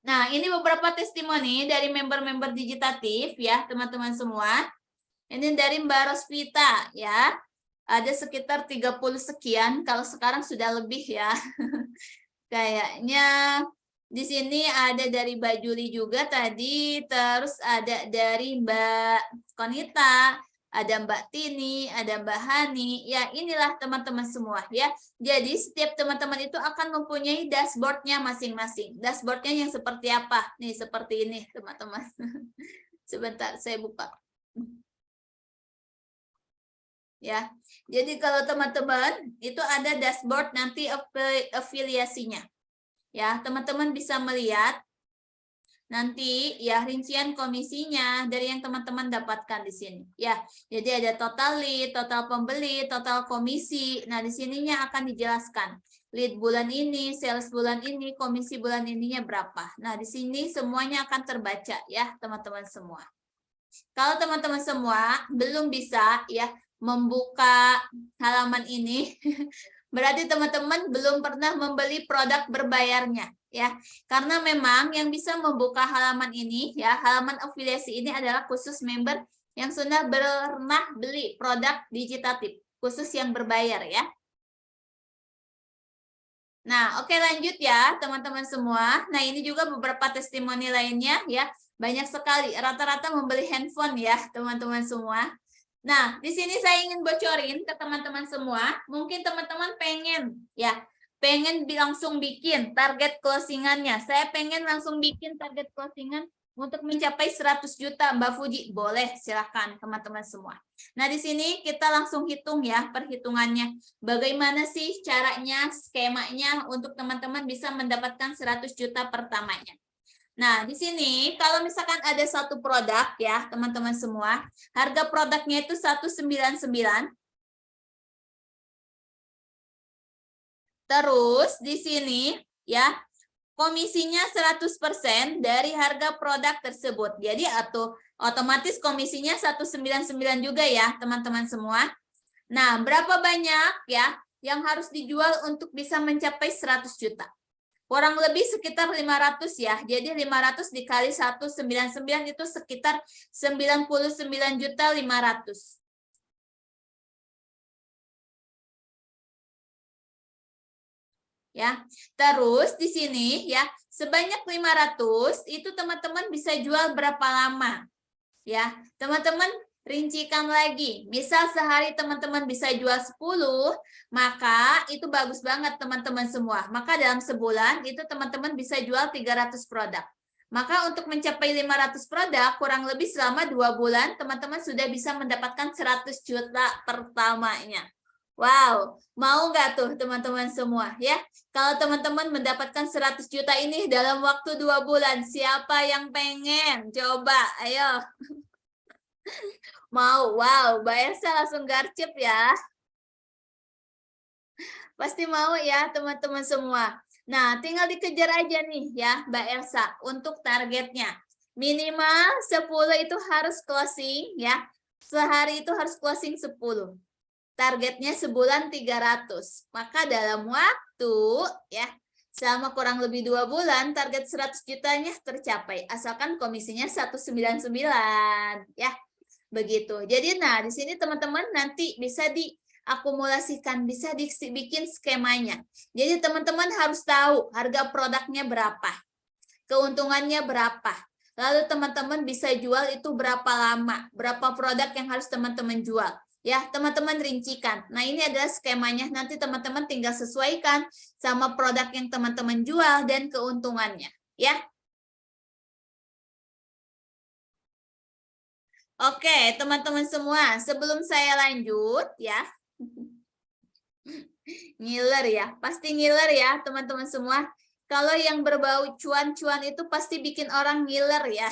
Nah, ini beberapa testimoni dari member-member Digitatif ya, teman-teman semua. Ini dari Mbak Rosvita ya. Ada sekitar 30 sekian, kalau sekarang sudah lebih ya. Kayaknya di sini ada dari Mbak Juli juga tadi, terus ada dari Mbak Konita, ada Mbak Tini, ada Mbak Hani. Ya, inilah teman-teman semua ya. Jadi setiap teman-teman itu akan mempunyai dashboardnya masing-masing. Dashboardnya yang seperti apa? Nih, seperti ini teman-teman. Sebentar, saya buka. Ya, jadi kalau teman-teman itu ada dashboard nanti afiliasinya. Ya, teman-teman bisa melihat nanti ya rincian komisinya dari yang teman-teman dapatkan di sini. Ya, jadi ada total lead, total pembeli, total komisi. Nah, di sininya akan dijelaskan. Lead bulan ini, sales bulan ini, komisi bulan ininya berapa. Nah, di sini semuanya akan terbaca ya, teman-teman semua. Kalau teman-teman semua belum bisa ya membuka halaman ini, berarti teman-teman belum pernah membeli produk berbayarnya ya. Karena memang yang bisa membuka halaman ini ya, halaman afiliasi ini adalah khusus member yang sudah pernah beli produk Digitatif, khusus yang berbayar ya. Nah, oke lanjut ya teman-teman semua. Nah, ini juga beberapa testimoni lainnya ya. Banyak sekali, rata-rata membeli handphone ya teman-teman semua. Nah, di sini saya ingin bocorin ke teman-teman semua. Mungkin teman-teman pengen ya, pengen langsung bikin target closingannya. Saya pengen langsung bikin target closingan untuk mencapai 100 juta Mbak Fuji. Boleh, silakan teman-teman semua. Nah, di sini kita langsung hitung ya perhitungannya. Bagaimana sih caranya, skemanya untuk teman-teman bisa mendapatkan 100 juta pertamanya. Nah, di sini kalau misalkan ada satu produk ya, teman-teman semua, harga produknya itu 199. Terus di sini ya, komisinya 100% dari harga produk tersebut. Jadi atau otomatis komisinya 199 juga ya, teman-teman semua. Nah, berapa banyak ya yang harus dijual untuk bisa mencapai 100 juta? Kurang lebih sekitar 500 ya. Jadi 500 dikali 199 itu sekitar 99.500.000. Ya. Terus di sini ya, sebanyak 500 itu teman-teman bisa jual berapa lama? Ya, teman-teman rincikan lagi. Misal sehari teman-teman bisa jual 10, maka itu bagus banget teman-teman semua. Maka dalam sebulan itu teman-teman bisa jual 300 produk. Maka untuk mencapai 500 produk, kurang lebih selama 2 bulan, teman-teman sudah bisa mendapatkan 100 juta pertamanya. Wow, mau nggak tuh teman-teman semua ya? Kalau teman-teman mendapatkan 100 juta ini dalam waktu 2 bulan, siapa yang pengen? Coba, ayo. Mau, wow, Mbak Elsa langsung garcep ya. Pasti mau ya teman-teman semua. Nah, tinggal dikejar aja nih ya Mbak Elsa untuk targetnya. Minimal 10 itu harus closing ya. Sehari itu harus closing 10. Targetnya sebulan 300. Maka dalam waktu ya selama kurang lebih 2 bulan target 100 jutanya tercapai. Asalkan komisinya 199 ya. Begitu. Jadi nah di sini teman-teman nanti bisa diakumulasikan, bisa dibikin skemanya. Jadi teman-teman harus tahu harga produknya berapa, keuntungannya berapa. Lalu teman-teman bisa jual itu berapa lama, berapa produk yang harus teman-teman jual. Ya, teman-teman rincikan. Nah, ini adalah skemanya. Nanti teman-teman tinggal sesuaikan sama produk yang teman-teman jual dan keuntungannya. Ya. Oke, teman-teman semua, sebelum saya lanjut ya, Ngiler ya, pasti ngiler ya teman-teman semua. Kalau yang berbau cuan-cuan itu pasti bikin orang ngiler ya.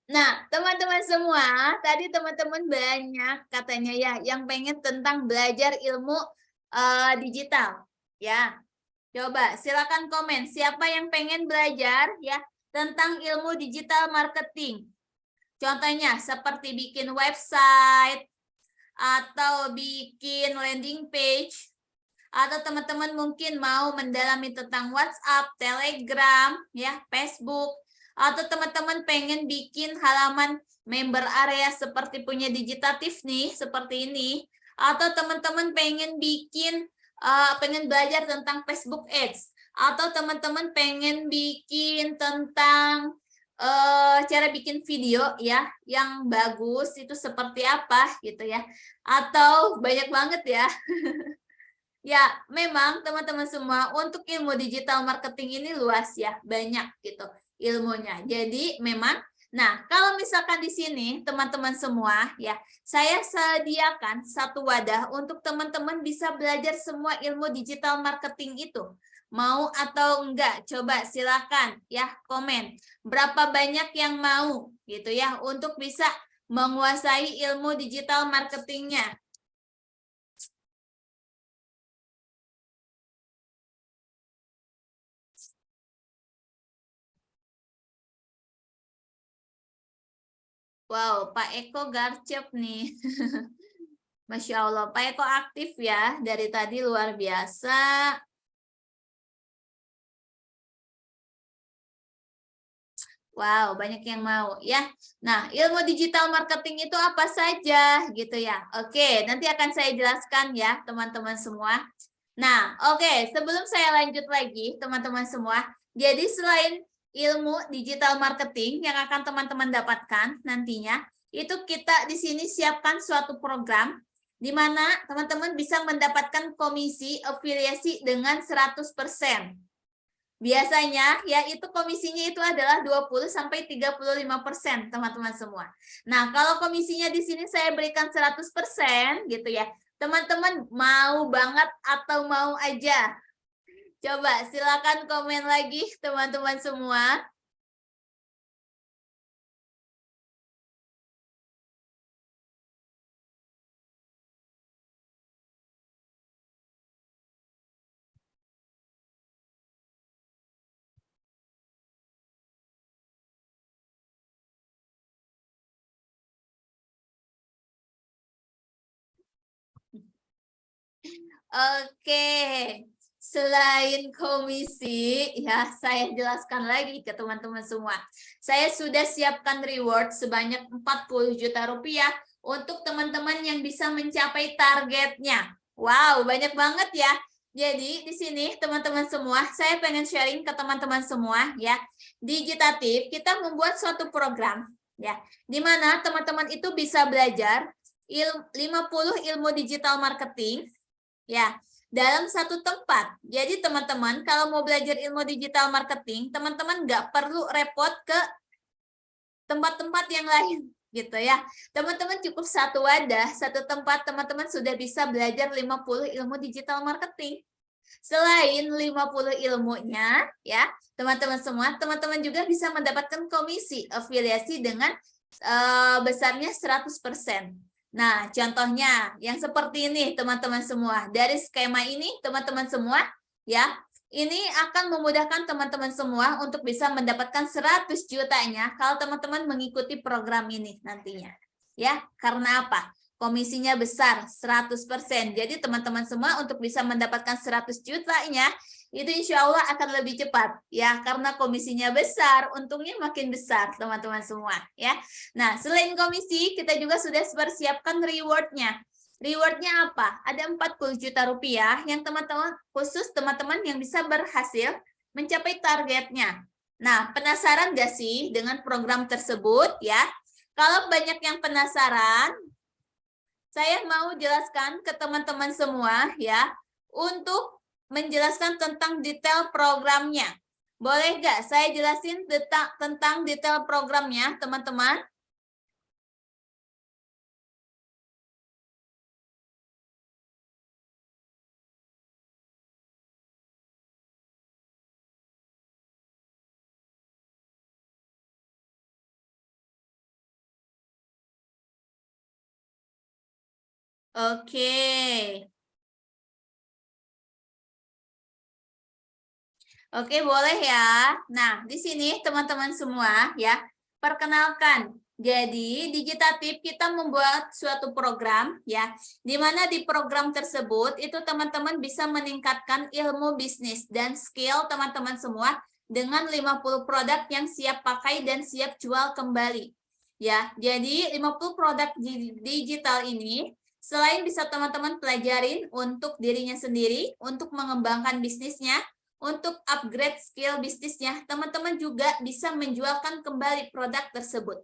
Nah, teman-teman semua, tadi teman-teman banyak katanya ya yang pengen tentang belajar ilmu digital. Ya, coba silakan komen siapa yang pengen belajar ya tentang ilmu digital marketing. Contohnya seperti bikin website atau bikin landing page, atau teman-teman mungkin mau mendalami tentang WhatsApp, Telegram, ya, Facebook, atau teman-teman pengen bikin halaman member area seperti punya Digitatif nih, seperti ini, atau teman-teman pengen bikin pengen belajar tentang Facebook Ads, atau teman-teman pengen bikin tentang cara bikin video ya yang bagus itu seperti apa gitu ya, atau banyak banget ya. Ya, memang teman-teman semua untuk ilmu digital marketing ini luas ya, banyak gitu ilmunya. Jadi memang, nah kalau misalkan di sini teman-teman semua ya, saya sediakan satu wadah untuk teman-teman bisa belajar semua ilmu digital marketing itu. Mau atau enggak? Coba silakan ya komen. Berapa banyak yang mau gitu ya untuk bisa menguasai ilmu digital marketingnya. Wow, Pak Eko garcep nih. Masya Allah, Pak Eko aktif ya. Dari tadi luar biasa. Wow, banyak yang mau ya. Nah, ilmu digital marketing itu apa saja gitu ya. Oke, nanti akan saya jelaskan ya teman-teman semua. Nah, oke, sebelum saya lanjut lagi teman-teman semua. Jadi selain ilmu digital marketing yang akan teman-teman dapatkan nantinya, itu kita di sini siapkan suatu program di mana teman-teman bisa mendapatkan komisi afiliasi dengan 100%. Biasanya ya itu komisinya itu adalah 20 sampai 35% teman-teman semua. Nah, kalau komisinya di sini saya berikan 100% gitu ya. Teman-teman mau banget atau mau aja? Coba silakan komen lagi teman-teman semua. Oke, selain komisi, ya saya jelaskan lagi ke teman-teman semua. Saya sudah siapkan reward sebanyak 40 juta rupiah untuk teman-teman yang bisa mencapai targetnya. Wow, banyak banget ya. Jadi di sini teman-teman semua, saya pengen sharing ke teman-teman semua ya. Digitatif kita membuat suatu program ya, di mana teman-teman itu bisa belajar 50 ilmu digital marketing ya, dalam satu tempat. Jadi teman-teman kalau mau belajar ilmu digital marketing, teman-teman nggak perlu repot ke tempat-tempat yang lain gitu ya. Teman-teman cukup satu wadah, satu tempat teman-teman sudah bisa belajar 50 ilmu digital marketing. Selain 50 ilmunya ya, teman-teman semua, teman-teman juga bisa mendapatkan komisi afiliasi dengan besarnya 100%. Nah, contohnya yang seperti ini teman-teman semua. Dari skema ini teman-teman semua ya, ini akan memudahkan teman-teman semua untuk bisa mendapatkan 100 jutanya kalau teman-teman mengikuti program ini nantinya. Ya, karena apa? Komisinya besar 100%. Jadi teman-teman semua untuk bisa mendapatkan 100 jutanya itu insya Allah akan lebih cepat ya, karena komisinya besar, untungnya makin besar teman-teman semua ya. Nah, selain komisi kita juga sudah persiapkan rewardnya. Rewardnya apa? Ada 40 juta rupiah yang teman-teman khusus teman-teman yang bisa berhasil mencapai targetnya. Nah, penasaran gak sih dengan program tersebut ya? Kalau banyak yang penasaran, saya mau jelaskan ke teman-teman semua ya untuk menjelaskan tentang detail programnya. Boleh nggak saya jelasin tentang detail programnya, teman-teman? Oke. Oke, boleh ya. Nah, di sini teman-teman semua ya, perkenalkan. Jadi, Digitatif kita membuat suatu program ya, di mana di program tersebut itu teman-teman bisa meningkatkan ilmu bisnis dan skill teman-teman semua dengan 50 produk yang siap pakai dan siap jual kembali. Ya, jadi 50 produk digital ini selain bisa teman-teman pelajarin untuk dirinya sendiri, untuk mengembangkan bisnisnya, untuk upgrade skill bisnisnya, teman-teman juga bisa menjualkan kembali produk tersebut.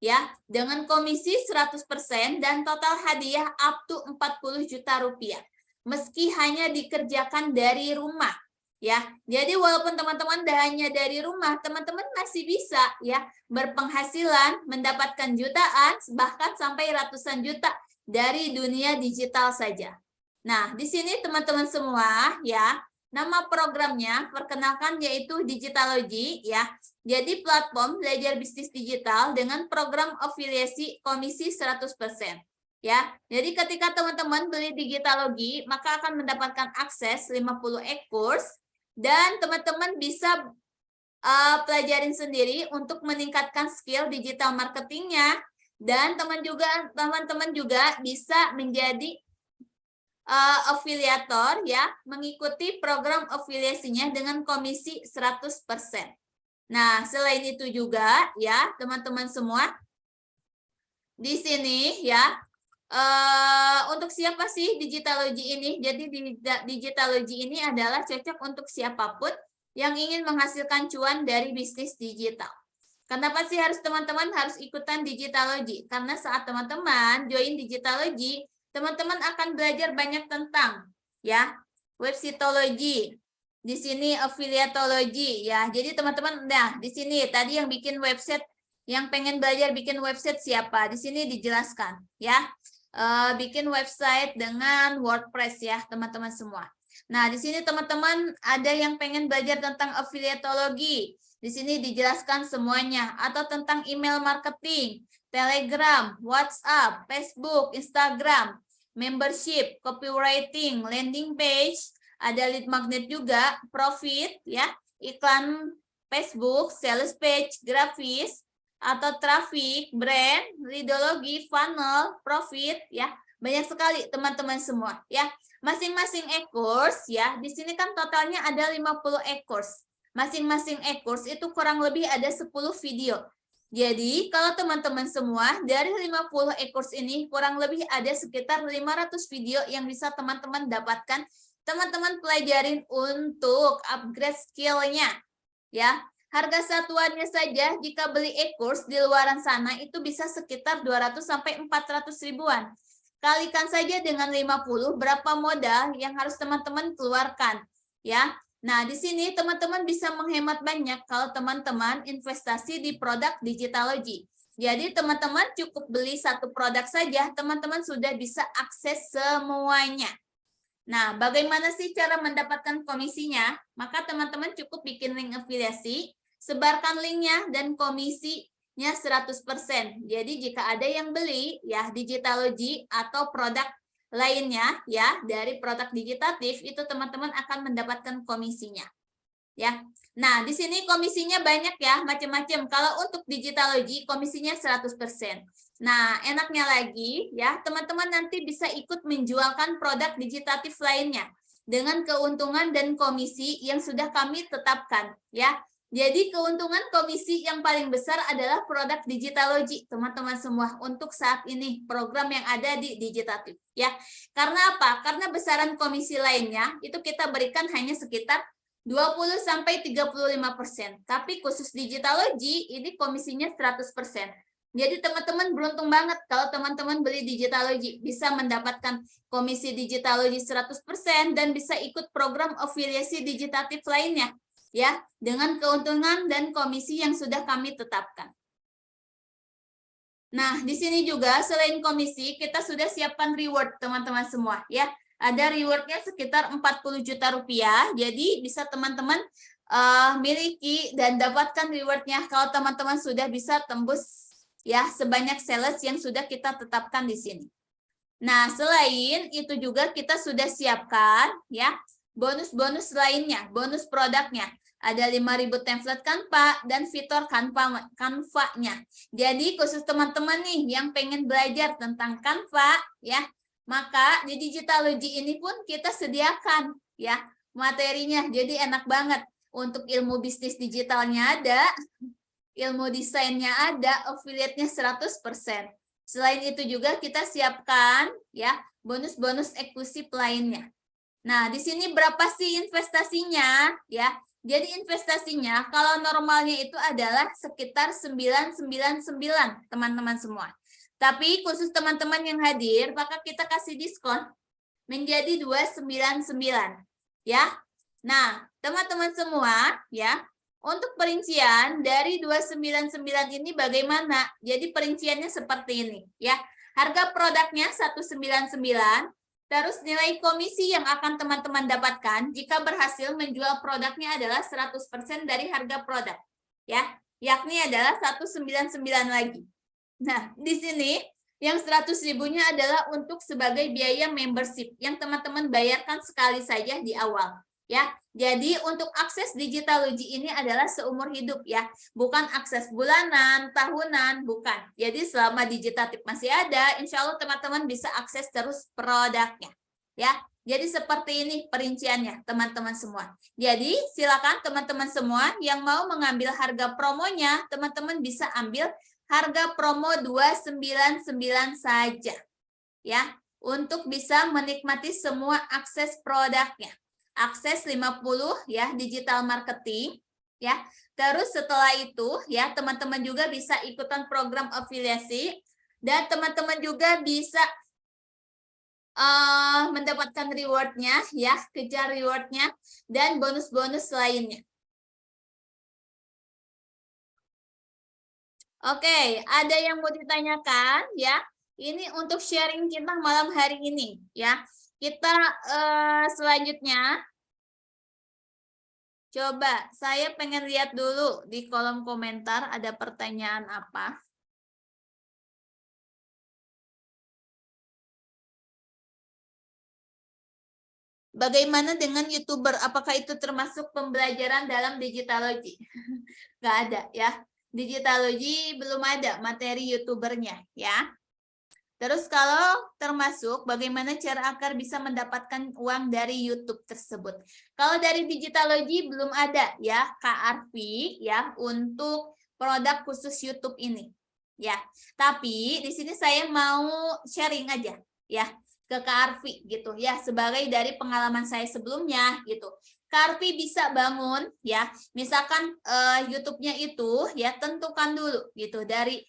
Ya, dengan komisi 100% dan total hadiah up to 40 juta rupiah. Meski hanya dikerjakan dari rumah. Ya, jadi walaupun teman-teman hanya dari rumah, teman-teman masih bisa ya berpenghasilan, mendapatkan jutaan, bahkan sampai ratusan juta dari dunia digital saja. Nah, di sini teman-teman semua ya, nama programnya perkenalkan yaitu Digitalogy ya. Jadi platform belajar bisnis digital dengan program afiliasi komisi 100%. Ya. Jadi ketika teman-teman beli Digitalogy, maka akan mendapatkan akses 50 e-course dan teman-teman bisa pelajarin sendiri untuk meningkatkan skill digital marketingnya dan teman-teman juga bisa menjadi afiliator ya, mengikuti program afiliasinya dengan komisi 100%. Nah, selain itu juga ya, teman-teman semua, di sini ya, untuk siapa sih Digitalogy ini? Jadi Digitalogy ini adalah cocok untuk siapapun yang ingin menghasilkan cuan dari bisnis digital. Kenapa sih teman-teman harus ikutan Digitalogy? Karena saat teman-teman join Digitalogy, teman-teman akan belajar banyak tentang ya websitology. Di sini affiliatology ya. Jadi teman-teman, nah di sini tadi yang bikin website, yang pengen belajar bikin website siapa? Di sini dijelaskan ya. Bikin website dengan WordPress ya, teman-teman semua. Nah, di sini teman-teman ada yang pengen belajar tentang affiliatology. Di sini dijelaskan semuanya, atau tentang email marketing, Telegram, WhatsApp, Facebook, Instagram, membership, copywriting, landing page, ada lead magnet juga, profit ya, iklan Facebook, sales page, grafis, atau traffic, brand, leadology, funnel, profit ya. Banyak sekali teman-teman semua ya. Masing-masing e-course ya, di sini kan totalnya ada 50 e-course. Masing-masing e-course itu kurang lebih ada 10 video. Jadi, kalau teman-teman semua dari 50 e-course ini kurang lebih ada sekitar 500 video yang bisa teman-teman dapatkan, teman-teman pelajarin untuk upgrade skill-nya. Ya, harga satuannya saja jika beli e-course di luaran sana itu bisa sekitar 200 sampai 400 ribuan. Kalikan saja dengan 50, berapa modal yang harus teman-teman keluarkan, ya. Nah, di sini teman-teman bisa menghemat banyak kalau teman-teman investasi di produk Digitalogy. Jadi, teman-teman cukup beli satu produk saja, teman-teman sudah bisa akses semuanya. Nah, bagaimana sih cara mendapatkan komisinya? Maka teman-teman cukup bikin link afiliasi, sebarkan linknya, dan komisinya 100%. Jadi, jika ada yang beli, ya Digitalogy atau produk lainnya ya dari produk Digitatif, itu teman-teman akan mendapatkan komisinya ya. Nah, di sini komisinya banyak ya, macam-macam. Kalau untuk Digitalogy komisinya 100%. Nah, enaknya lagi ya, teman-teman nanti bisa ikut menjualkan produk Digitatif lainnya dengan keuntungan dan komisi yang sudah kami tetapkan ya. Jadi keuntungan komisi yang paling besar adalah produk Digitalogy, teman-teman semua, untuk saat ini program yang ada di Digitatif ya. Karena apa? Karena besaran komisi lainnya itu kita berikan hanya sekitar 20 sampai 35%. Tapi khusus Digitalogy ini komisinya 100%. Jadi teman-teman beruntung banget kalau teman-teman beli Digitalogy, bisa mendapatkan komisi Digitalogy 100% dan bisa ikut program afiliasi Digitatif lainnya ya, dengan keuntungan dan komisi yang sudah kami tetapkan. Nah, di sini juga selain komisi, kita sudah siapkan reward teman-teman semua ya. Ada rewardnya sekitar 40 juta rupiah, jadi bisa teman-teman miliki dan dapatkan rewardnya kalau teman-teman sudah bisa tembus ya sebanyak sales yang sudah kita tetapkan di sini. Nah, selain itu juga kita sudah siapkan ya bonus-bonus lainnya, bonus produknya. Ada 5.000 template Canva dan fitur Canva-nya. Jadi khusus teman-teman nih yang pengen belajar tentang Canva ya, maka di Digitalogy ini pun kita sediakan ya materinya. Jadi enak banget untuk ilmu bisnis digitalnya ada, ilmu desainnya ada, affiliate-nya 100%. Selain itu juga kita siapkan ya bonus-bonus eksklusif lainnya. Nah, di sini berapa sih investasinya ya? Jadi investasinya kalau normalnya itu adalah sekitar 999 teman-teman semua. Tapi khusus teman-teman yang hadir, maka kita kasih diskon menjadi 299 ya. Nah, teman-teman semua ya, untuk perincian dari 299 ini bagaimana? Jadi perinciannya seperti ini ya. Harga produknya 199, terus nilai komisi yang akan teman-teman dapatkan jika berhasil menjual produknya adalah 100% dari harga produk ya, yakni adalah 199 lagi. Nah, di sini yang 100.000-nya adalah untuk sebagai biaya membership yang teman-teman bayarkan sekali saja di awal. Ya, jadi untuk akses Digitalogy ini adalah seumur hidup ya, bukan akses bulanan, tahunan, bukan. Jadi selama Digitatif masih ada, insya Allah teman-teman bisa akses terus produknya. Ya, jadi seperti ini perinciannya teman-teman semua. Jadi silakan teman-teman semua yang mau mengambil harga promonya, teman-teman bisa ambil harga promo 299 saja. Ya, untuk bisa menikmati semua akses produknya. Akses 50 ya digital marketing ya. Terus setelah itu ya teman-teman juga bisa ikutan program afiliasi dan teman-teman juga bisa mendapatkan rewardnya ya, kejar rewardnya dan bonus-bonus lainnya. Oke, ada yang mau ditanyakan ya? Ini untuk sharing kita malam hari ini ya. Kita selanjutnya coba saya pengen lihat dulu di kolom komentar ada pertanyaan apa. Bagaimana dengan YouTuber? Apakah itu termasuk pembelajaran dalam Digitalogy? Nggak ada ya. Digitalogy belum ada materi YouTubernya ya. Terus kalau termasuk bagaimana cara agar bisa mendapatkan uang dari YouTube tersebut. Kalau dari Digitalogy belum ada ya KRV ya untuk produk khusus YouTube ini. Ya. Tapi di sini saya mau sharing aja ya ke KRV gitu ya sebagai dari pengalaman saya sebelumnya gitu. KRV bisa bangun ya. Misalkan YouTube-nya itu ya tentukan dulu gitu dari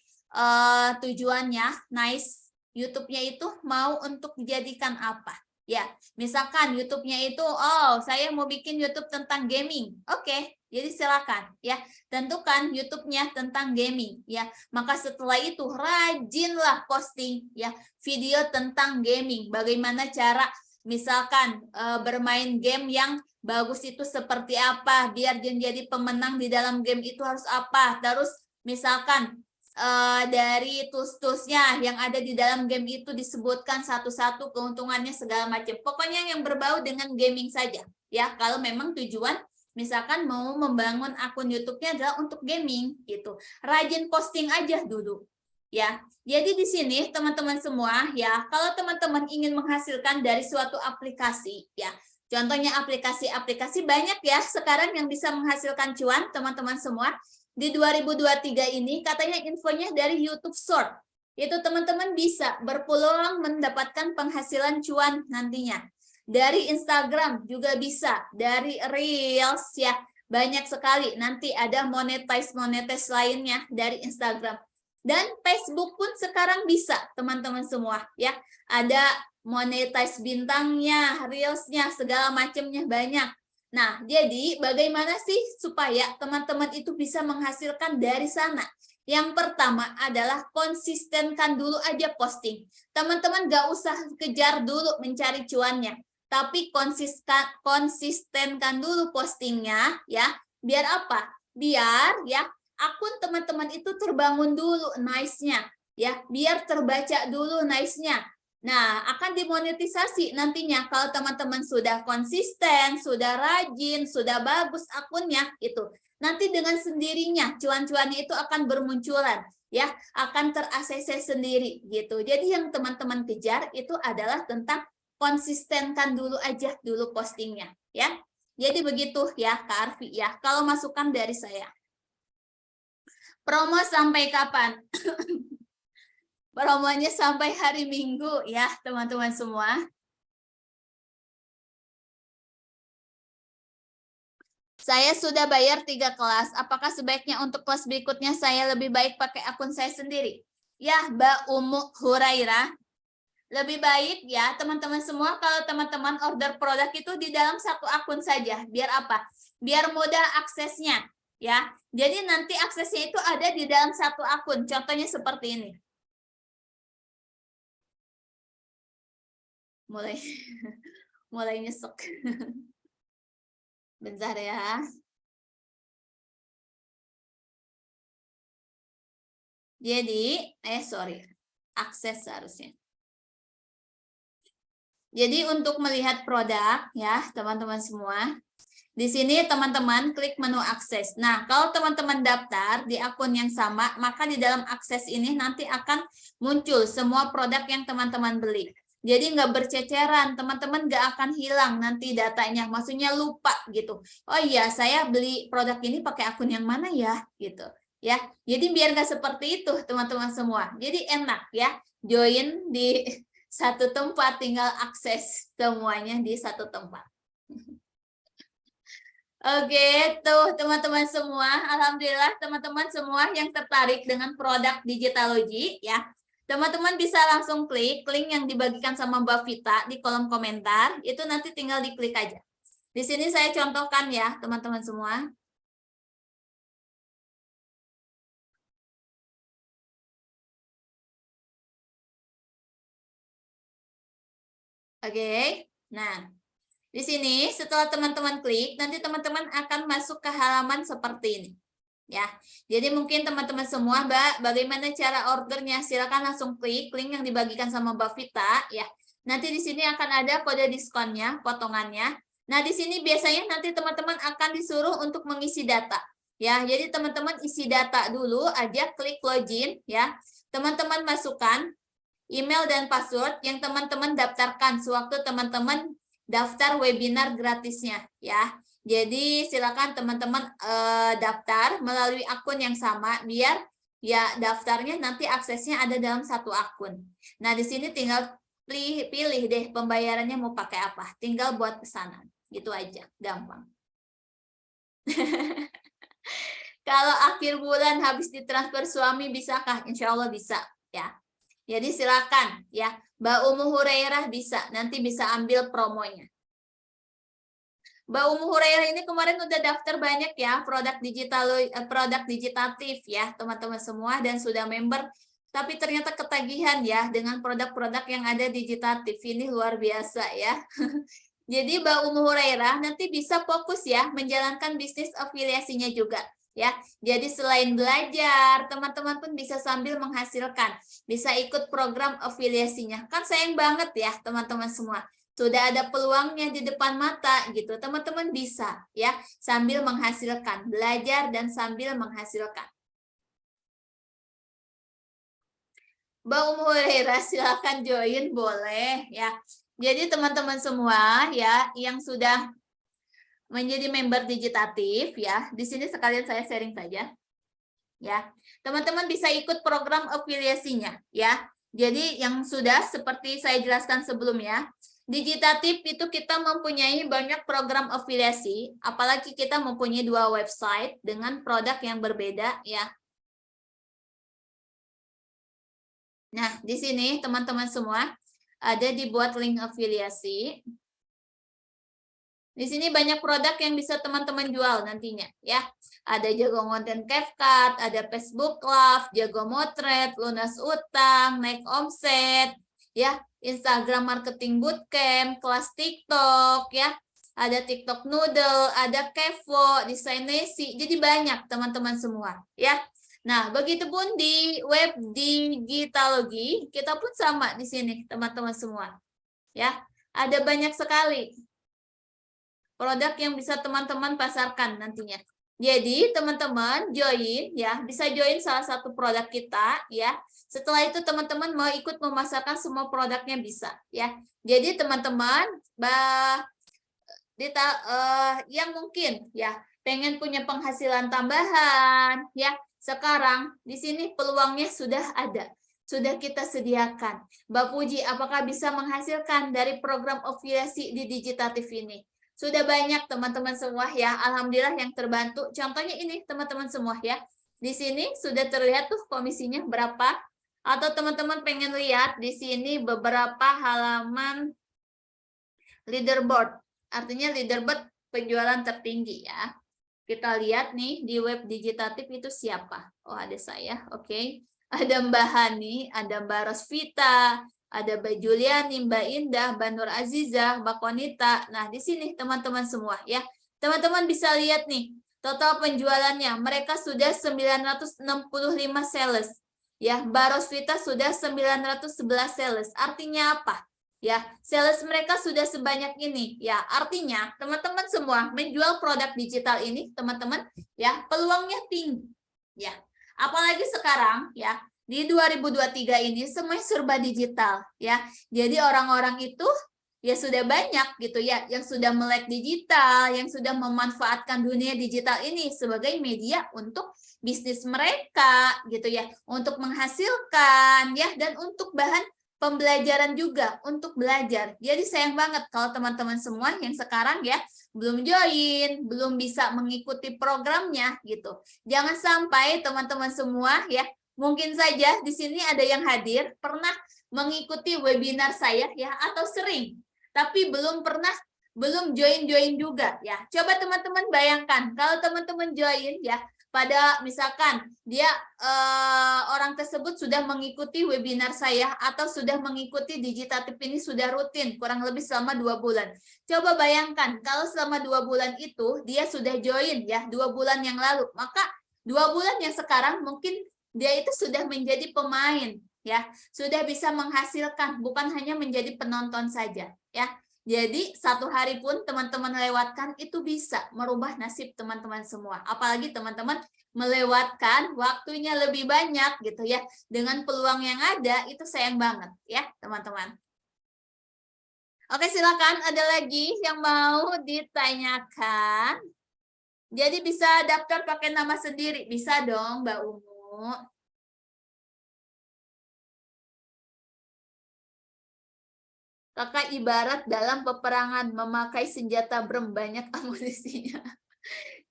tujuannya nice YouTube-nya itu mau untuk dijadikan apa? Ya, misalkan YouTube-nya itu, oh saya mau bikin YouTube tentang gaming. Oke, jadi silakan ya, tentukan YouTube-nya tentang gaming ya. Maka setelah itu rajinlah posting ya video tentang gaming. Bagaimana cara misalkan bermain game yang bagus itu seperti apa, biar jadi pemenang di dalam game itu harus apa. Terus misalkan dari tools-toolsnya yang ada di dalam game itu disebutkan satu-satu keuntungannya segala macam. Pokoknya yang berbau dengan gaming saja. Ya, kalau memang tujuan misalkan mau membangun akun YouTube-nya adalah untuk gaming gitu. Rajin posting aja dulu. Ya. Jadi di sini teman-teman semua ya, kalau teman-teman ingin menghasilkan dari suatu aplikasi ya. Contohnya aplikasi-aplikasi banyak ya sekarang yang bisa menghasilkan cuan teman-teman semua. Di 2023 ini katanya infonya dari YouTube Short. Itu teman-teman bisa berpeluang mendapatkan penghasilan cuan nantinya. Dari Instagram juga bisa, dari Reels ya. Banyak sekali, nanti ada monetize lainnya dari Instagram. Dan Facebook pun sekarang bisa, teman-teman semua ya. Ada monetize bintangnya, Reels-nya, segala macamnya banyak. Nah, jadi bagaimana sih supaya teman-teman itu bisa menghasilkan dari sana? Yang pertama adalah konsistenkan dulu aja posting. Teman-teman gak usah kejar dulu mencari cuannya, tapi konsistenkan dulu postingnya ya. Biar apa? Biar ya akun teman-teman itu terbangun dulu nice-nya ya, biar terbaca dulu nice-nya. Nah, akan dimonetisasi nantinya kalau teman-teman sudah konsisten, sudah rajin, sudah bagus akunnya itu. Nanti dengan sendirinya cuan-cuannya itu akan bermunculan, ya, akan ter-ACC sendiri gitu. Jadi yang teman-teman kejar itu adalah tentang konsistenkan dulu aja dulu postingnya, ya. Jadi begitu ya Kak Arfi ya. Kalau masukan dari saya. Promo sampai kapan? Promonya sampai hari Minggu ya, teman-teman semua. Saya sudah bayar 3 kelas. Apakah sebaiknya untuk kelas berikutnya saya lebih baik pakai akun saya sendiri? Ya, Mbak Umu Hurairah. Lebih baik ya, teman-teman semua, kalau teman-teman order produk itu di dalam satu akun saja. Biar apa? Biar mudah aksesnya. Ya, jadi nanti aksesnya itu ada di dalam satu akun. Contohnya seperti ini. Mulai nyesek. Bentar ya. Jadi, akses seharusnya. Jadi untuk melihat produk ya, teman-teman semua, di sini teman-teman klik menu akses. Nah, kalau teman-teman daftar di akun yang sama, maka di dalam akses ini nanti akan muncul semua produk yang teman-teman beli. Jadi nggak berceceran, teman-teman nggak akan hilang nanti datanya. Maksudnya lupa gitu. Oh iya, saya beli produk ini pakai akun yang mana ya? Gitu. Ya, jadi biar nggak seperti itu teman-teman semua. Jadi enak ya, join di satu tempat, tinggal akses semuanya di satu tempat. Oke, tuh teman-teman semua, alhamdulillah teman-teman semua yang tertarik dengan produk Digitalogy ya. Teman-teman bisa langsung klik link yang dibagikan sama Mbak Vita di kolom komentar, itu nanti tinggal diklik aja. Di sini saya contohkan ya, teman-teman semua. Oke, nah di sini setelah teman-teman klik, nanti teman-teman akan masuk ke halaman seperti ini. Ya, jadi mungkin teman-teman semua, Mbak, bagaimana cara ordernya? Silakan langsung klik link yang dibagikan sama Mbak Vita, ya. Nanti di sini akan ada kode diskonnya, potongannya. Nah, di sini biasanya nanti teman-teman akan disuruh untuk mengisi data. Ya, jadi teman-teman isi data dulu aja, klik login, ya. Teman-teman masukkan email dan password yang teman-teman daftarkan sewaktu teman-teman daftar webinar gratisnya ya. Jadi silakan teman-teman daftar melalui akun yang sama biar ya daftarnya nanti aksesnya ada dalam satu akun. Nah, di sini tinggal pilih deh pembayarannya mau pakai apa. Tinggal buat pesanan. Gitu aja, gampang. Kalau akhir bulan habis ditransfer suami bisakah? Insya Allah bisa ya. Jadi silakan ya, Mbak Umu Hurairah bisa, nanti bisa ambil promonya. Mbak Umu Hurairah ini kemarin udah daftar banyak ya produk digitatif ya teman-teman semua dan sudah member, tapi ternyata ketagihan ya dengan produk-produk yang ada digitatif ini luar biasa ya. Jadi Mbak Umu Hurairah nanti bisa fokus ya menjalankan bisnis afiliasinya juga. Ya, jadi selain belajar, teman-teman pun bisa sambil menghasilkan, bisa ikut program afiliasinya. Kan sayang banget ya, teman-teman semua. Sudah ada peluangnya di depan mata gitu. Teman-teman bisa ya, sambil menghasilkan, belajar dan sambil menghasilkan. Mbak Umu Hurairah silakan join boleh ya. Jadi teman-teman semua ya yang sudah menjadi member digitatif ya. Di sini sekalian saya sharing saja. Ya. Teman-teman bisa ikut program afiliasinya ya. Jadi yang sudah seperti saya jelaskan sebelumnya, digitatif itu kita mempunyai banyak program afiliasi, apalagi kita mempunyai 2 website dengan produk yang berbeda ya. Nah, di sini teman-teman semua ada dibuat link afiliasi. Di sini banyak produk yang bisa teman-teman jual nantinya ya. Ada Jago Konten CapCut, ada Facebook Love, Jago Motret, lunas utang, naik omset, ya, Instagram Marketing Bootcamp, kelas TikTok ya. Ada TikTok Noodle, ada Kevo, Desain Nasi. Jadi banyak teman-teman semua ya. Nah, begitupun di web digitalogi, kita pun sama di sini, teman-teman semua. Ya, ada banyak sekali produk yang bisa teman-teman pasarkan nantinya. Jadi, teman-teman join ya, bisa join salah satu produk kita ya. Setelah itu teman-teman mau ikut memasarkan semua produknya bisa ya. Jadi, teman-teman yang mungkin ya pengen punya penghasilan tambahan ya, sekarang di sini peluangnya sudah ada, sudah kita sediakan. Mbak Puji, apakah bisa menghasilkan dari program afiliasi di Digitatif ini? Sudah banyak teman-teman semua ya, alhamdulillah yang terbantu. Contohnya ini teman-teman semua ya, di sini sudah terlihat tuh komisinya berapa, atau teman-teman pengen lihat di sini beberapa halaman leaderboard. Artinya leaderboard penjualan tertinggi ya. Kita lihat nih di web Digitatif itu siapa. Oh, ada saya. Oke. Ada Mbak Hani, ada Mbak Rosvita, ada Mbak Juliani, Mbak Indah, Mbak Nur Azizah, Mbak Konita. Nah, di sini teman-teman semua ya. Teman-teman bisa lihat nih total penjualannya. Mereka sudah 965 sales. Ya, Mbak Rosvita sudah 911 sales. Artinya apa? Ya, sales mereka sudah sebanyak ini. Ya, artinya teman-teman semua menjual produk digital ini, teman-teman, ya, peluangnya tinggi. Ya. Apalagi sekarang ya, di 2023 ini semuanya serba digital, ya. Jadi orang-orang itu ya sudah banyak gitu ya yang sudah melek digital, yang sudah memanfaatkan dunia digital ini sebagai media untuk bisnis mereka gitu ya, untuk menghasilkan ya, dan untuk bahan pembelajaran juga untuk belajar. Jadi sayang banget kalau teman-teman semua yang sekarang ya belum join, belum bisa mengikuti programnya gitu. Jangan sampai teman-teman semua ya, mungkin saja di sini ada yang hadir pernah mengikuti webinar saya ya, atau sering tapi belum join juga ya. Coba teman-teman bayangkan kalau teman-teman join ya, pada misalkan dia orang tersebut sudah mengikuti webinar saya atau sudah mengikuti Digitatif ini sudah rutin kurang lebih selama 2 bulan. Coba bayangkan kalau selama 2 bulan itu dia sudah join ya 2 bulan yang lalu, maka 2 bulan yang sekarang mungkin dia itu sudah menjadi pemain ya, sudah bisa menghasilkan, bukan hanya menjadi penonton saja ya. Jadi satu hari pun teman-teman lewatkan itu bisa merubah nasib teman-teman semua. Apalagi teman-teman melewatkan waktunya lebih banyak gitu ya. Dengan peluang yang ada itu sayang banget ya teman-teman. Oke, silakan ada lagi yang mau ditanyakan. Jadi bisa daftar pakai nama sendiri, bisa dong Mbak Ungu. Kakak ibarat dalam peperangan memakai senjata brem banyak amunisinya.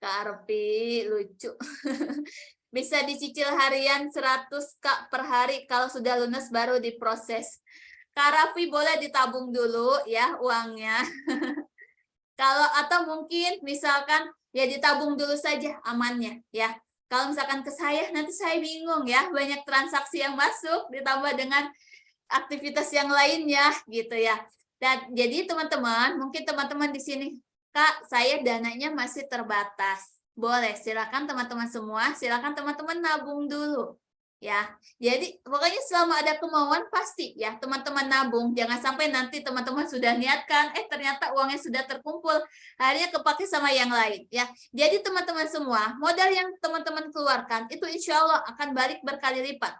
Kak Arfi, lucu. Bisa dicicil harian 100 Kak per hari, kalau sudah lunas baru diproses. Kak Raffi boleh ditabung dulu ya uangnya. Kalau atau mungkin misalkan ya ditabung dulu saja amannya ya. Kalau misalkan ke saya nanti saya bingung ya, banyak transaksi yang masuk ditambah dengan aktivitas yang lainnya gitu ya. Dan jadi teman-teman, mungkin teman-teman di sini, Kak, saya dananya masih terbatas. Boleh, silakan teman-teman semua, silakan teman-teman nabung dulu. Ya, jadi pokoknya selama ada kemauan pasti ya teman-teman nabung. Jangan sampai nanti teman-teman sudah niatkan, ternyata uangnya sudah terkumpul, akhirnya kepake sama yang lain ya. Jadi teman-teman semua, modal yang teman-teman keluarkan itu insya Allah akan balik berkali lipat.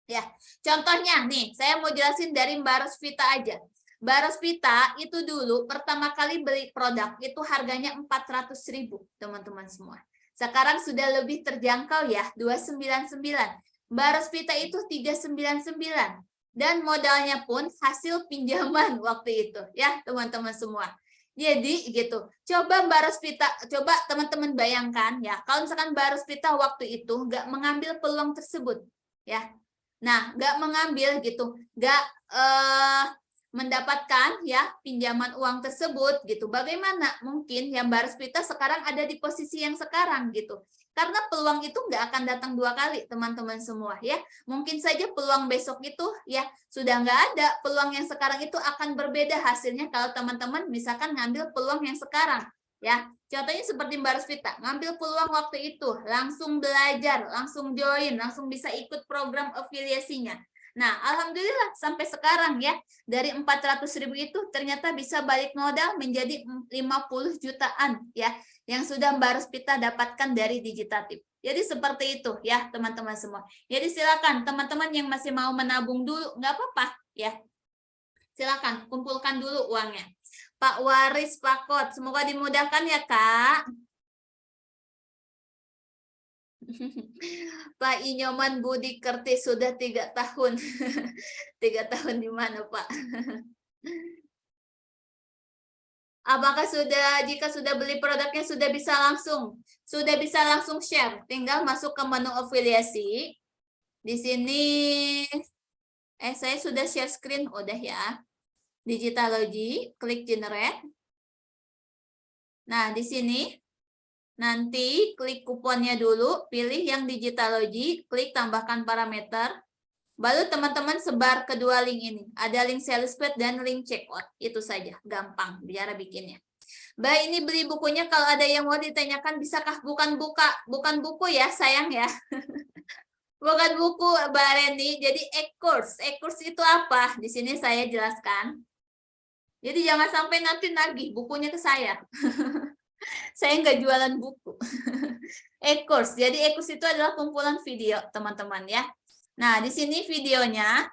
Ya, contohnya nih, saya mau jelasin dari Mbak Rosvita aja. Mbak Rosvita itu dulu pertama kali beli produk itu harganya 400.000, teman-teman semua. Sekarang sudah lebih terjangkau ya, 299. Mbak Rosvita itu 399 dan modalnya pun hasil pinjaman waktu itu ya, teman-teman semua. Jadi gitu. Coba Mbak Rosvita, coba teman-teman bayangkan ya, kalau misalkan Mbak Rosvita waktu itu nggak mengambil peluang tersebut ya. Nah, nggak mengambil gitu, nggak mendapatkan ya pinjaman uang tersebut gitu. Bagaimana mungkin yang Mbak Rosvita sekarang ada di posisi yang sekarang gitu? Karena peluang itu nggak akan datang 2 kali, teman-teman semua ya. Mungkin saja peluang besok itu ya sudah nggak ada. Peluang yang sekarang itu akan berbeda hasilnya kalau teman-teman misalkan ngambil peluang yang sekarang. Ya, contohnya seperti Mbak Rosvita, ngambil peluang waktu itu, langsung belajar, langsung join, langsung bisa ikut program afiliasinya. Nah, alhamdulillah sampai sekarang ya, dari 400.000 itu ternyata bisa balik modal menjadi 50 jutaan ya, yang sudah Mbak Rosvita dapatkan dari Digitatif. Jadi seperti itu ya teman-teman semua. Jadi silakan teman-teman yang masih mau menabung dulu, nggak apa-apa ya. Silakan kumpulkan dulu uangnya. Pak Waris Pakot, semoga dimudahkan ya Kak. Pak Inyoman Budi Kerti sudah 3 tahun. 3 tahun di mana Pak? Apakah jika sudah beli produknya sudah bisa langsung share, tinggal masuk ke menu afiliasi. Di sini saya sudah share screen udah ya. Digitalogy, klik generate. Nah, di sini nanti klik kuponnya dulu, pilih yang Digitalogy, klik tambahkan parameter. Baru teman-teman sebar kedua link ini. Ada link sales page dan link checkout. Itu saja, gampang bicara bikinnya. Mbak, ini beli bukunya kalau ada yang mau ditanyakan, bisakah bukan buku ya, sayang ya. Bukan buku Mbak Reni, jadi e-course. E-course itu apa? Di sini saya jelaskan. Jadi jangan sampai nanti nagih bukunya ke saya. Saya nggak jualan buku. E-course. Jadi e-course itu adalah kumpulan video, teman-teman ya. Nah, di sini videonya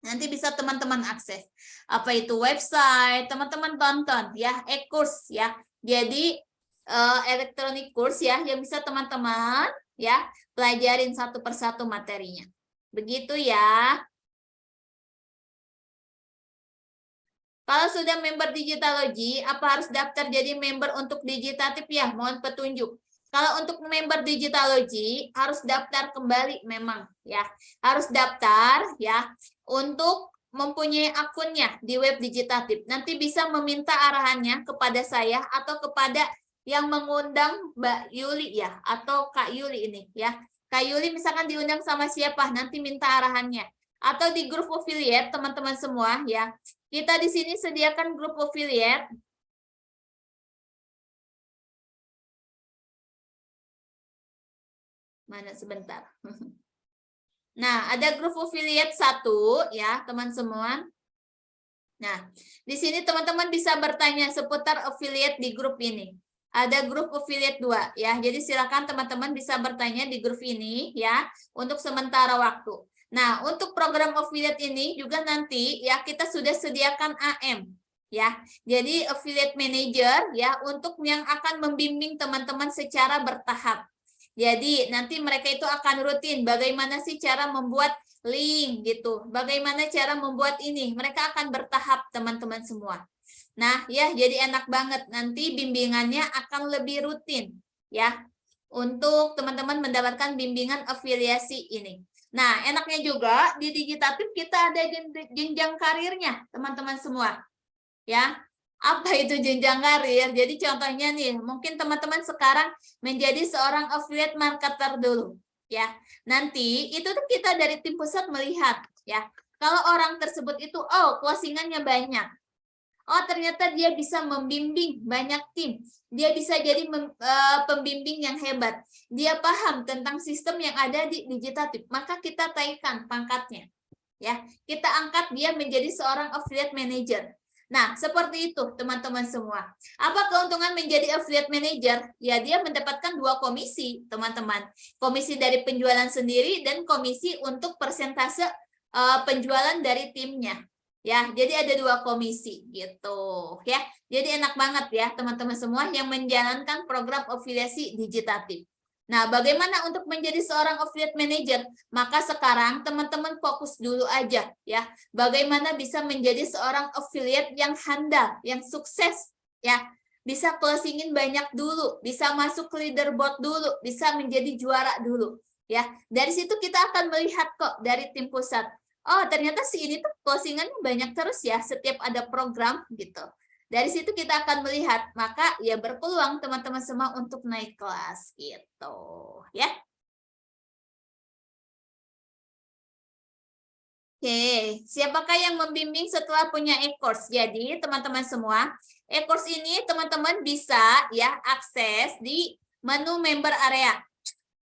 nanti bisa teman-teman akses. Apa itu website, teman-teman tonton ya, e-course ya. Jadi electronic course ya yang bisa teman-teman ya pelajarin satu persatu materinya. Begitu ya. Kalau sudah member Digitalogy, apa harus daftar jadi member untuk Digitatif ya? Mohon petunjuk. Kalau untuk member Digitalogy harus daftar kembali memang ya. Harus daftar ya untuk mempunyai akunnya di web Digitatif. Nanti bisa meminta arahannya kepada saya atau kepada yang mengundang Mbak Yuli ya atau Kak Yuli ini ya. Kak Yuli misalkan diundang sama siapa, nanti minta arahannya. Atau di grup affiliate teman-teman semua ya. Kita di sini sediakan grup affiliate. Mana sebentar. Nah, ada grup affiliate 1 ya, teman semua. Nah, di sini teman-teman bisa bertanya seputar affiliate di grup ini. Ada grup affiliate 2 ya. Jadi silakan teman-teman bisa bertanya di grup ini ya untuk sementara waktu. Nah, untuk program affiliate ini juga nanti ya kita sudah sediakan AM ya. Jadi affiliate manager ya untuk yang akan membimbing teman-teman secara bertahap. Jadi nanti mereka itu akan rutin bagaimana sih cara membuat link gitu. Bagaimana cara membuat ini? Mereka akan bertahap teman-teman semua. Nah, ya jadi enak banget nanti bimbingannya akan lebih rutin ya. Untuk teman-teman mendapatkan bimbingan afiliasi ini. Nah, enaknya juga di Digitatif kita ada jenjang karirnya, teman-teman semua. Ya. Apa itu jenjang karir? Jadi contohnya nih, mungkin teman-teman sekarang menjadi seorang affiliate marketer dulu, ya. Nanti itu tuh kita dari tim pusat melihat, ya. Kalau orang tersebut itu, oh closingannya banyak. Oh ternyata dia bisa membimbing banyak tim. Dia bisa jadi pembimbing yang hebat. Dia paham tentang sistem yang ada di Digitatif. Maka kita taikkan pangkatnya, ya. Kita angkat dia menjadi seorang affiliate manager. Nah, seperti itu teman-teman semua. Apa keuntungan menjadi affiliate manager? Ya, dia mendapatkan 2 komisi, teman-teman. Komisi dari penjualan sendiri dan komisi untuk persentase penjualan dari timnya. Ya, jadi ada 2 komisi gitu, ya. Jadi enak banget ya teman-teman semua yang menjalankan program afiliasi Digitatif. Nah, bagaimana untuk menjadi seorang affiliate manager? Maka sekarang teman-teman fokus dulu aja ya. Bagaimana bisa menjadi seorang affiliate yang handal, yang sukses ya. Bisa closingin banyak dulu, bisa masuk ke leaderboard dulu, bisa menjadi juara dulu ya. Dari situ kita akan melihat kok dari tim pusat. Oh, ternyata si ini tuh closingannya banyak terus ya setiap ada program gitu. Dari situ kita akan melihat, maka ya berpeluang teman-teman semua untuk naik kelas gitu, ya. Oke, siapakah yang membimbing setelah punya e-course? Jadi, teman-teman semua, E-course ini teman-teman bisa ya akses di menu member area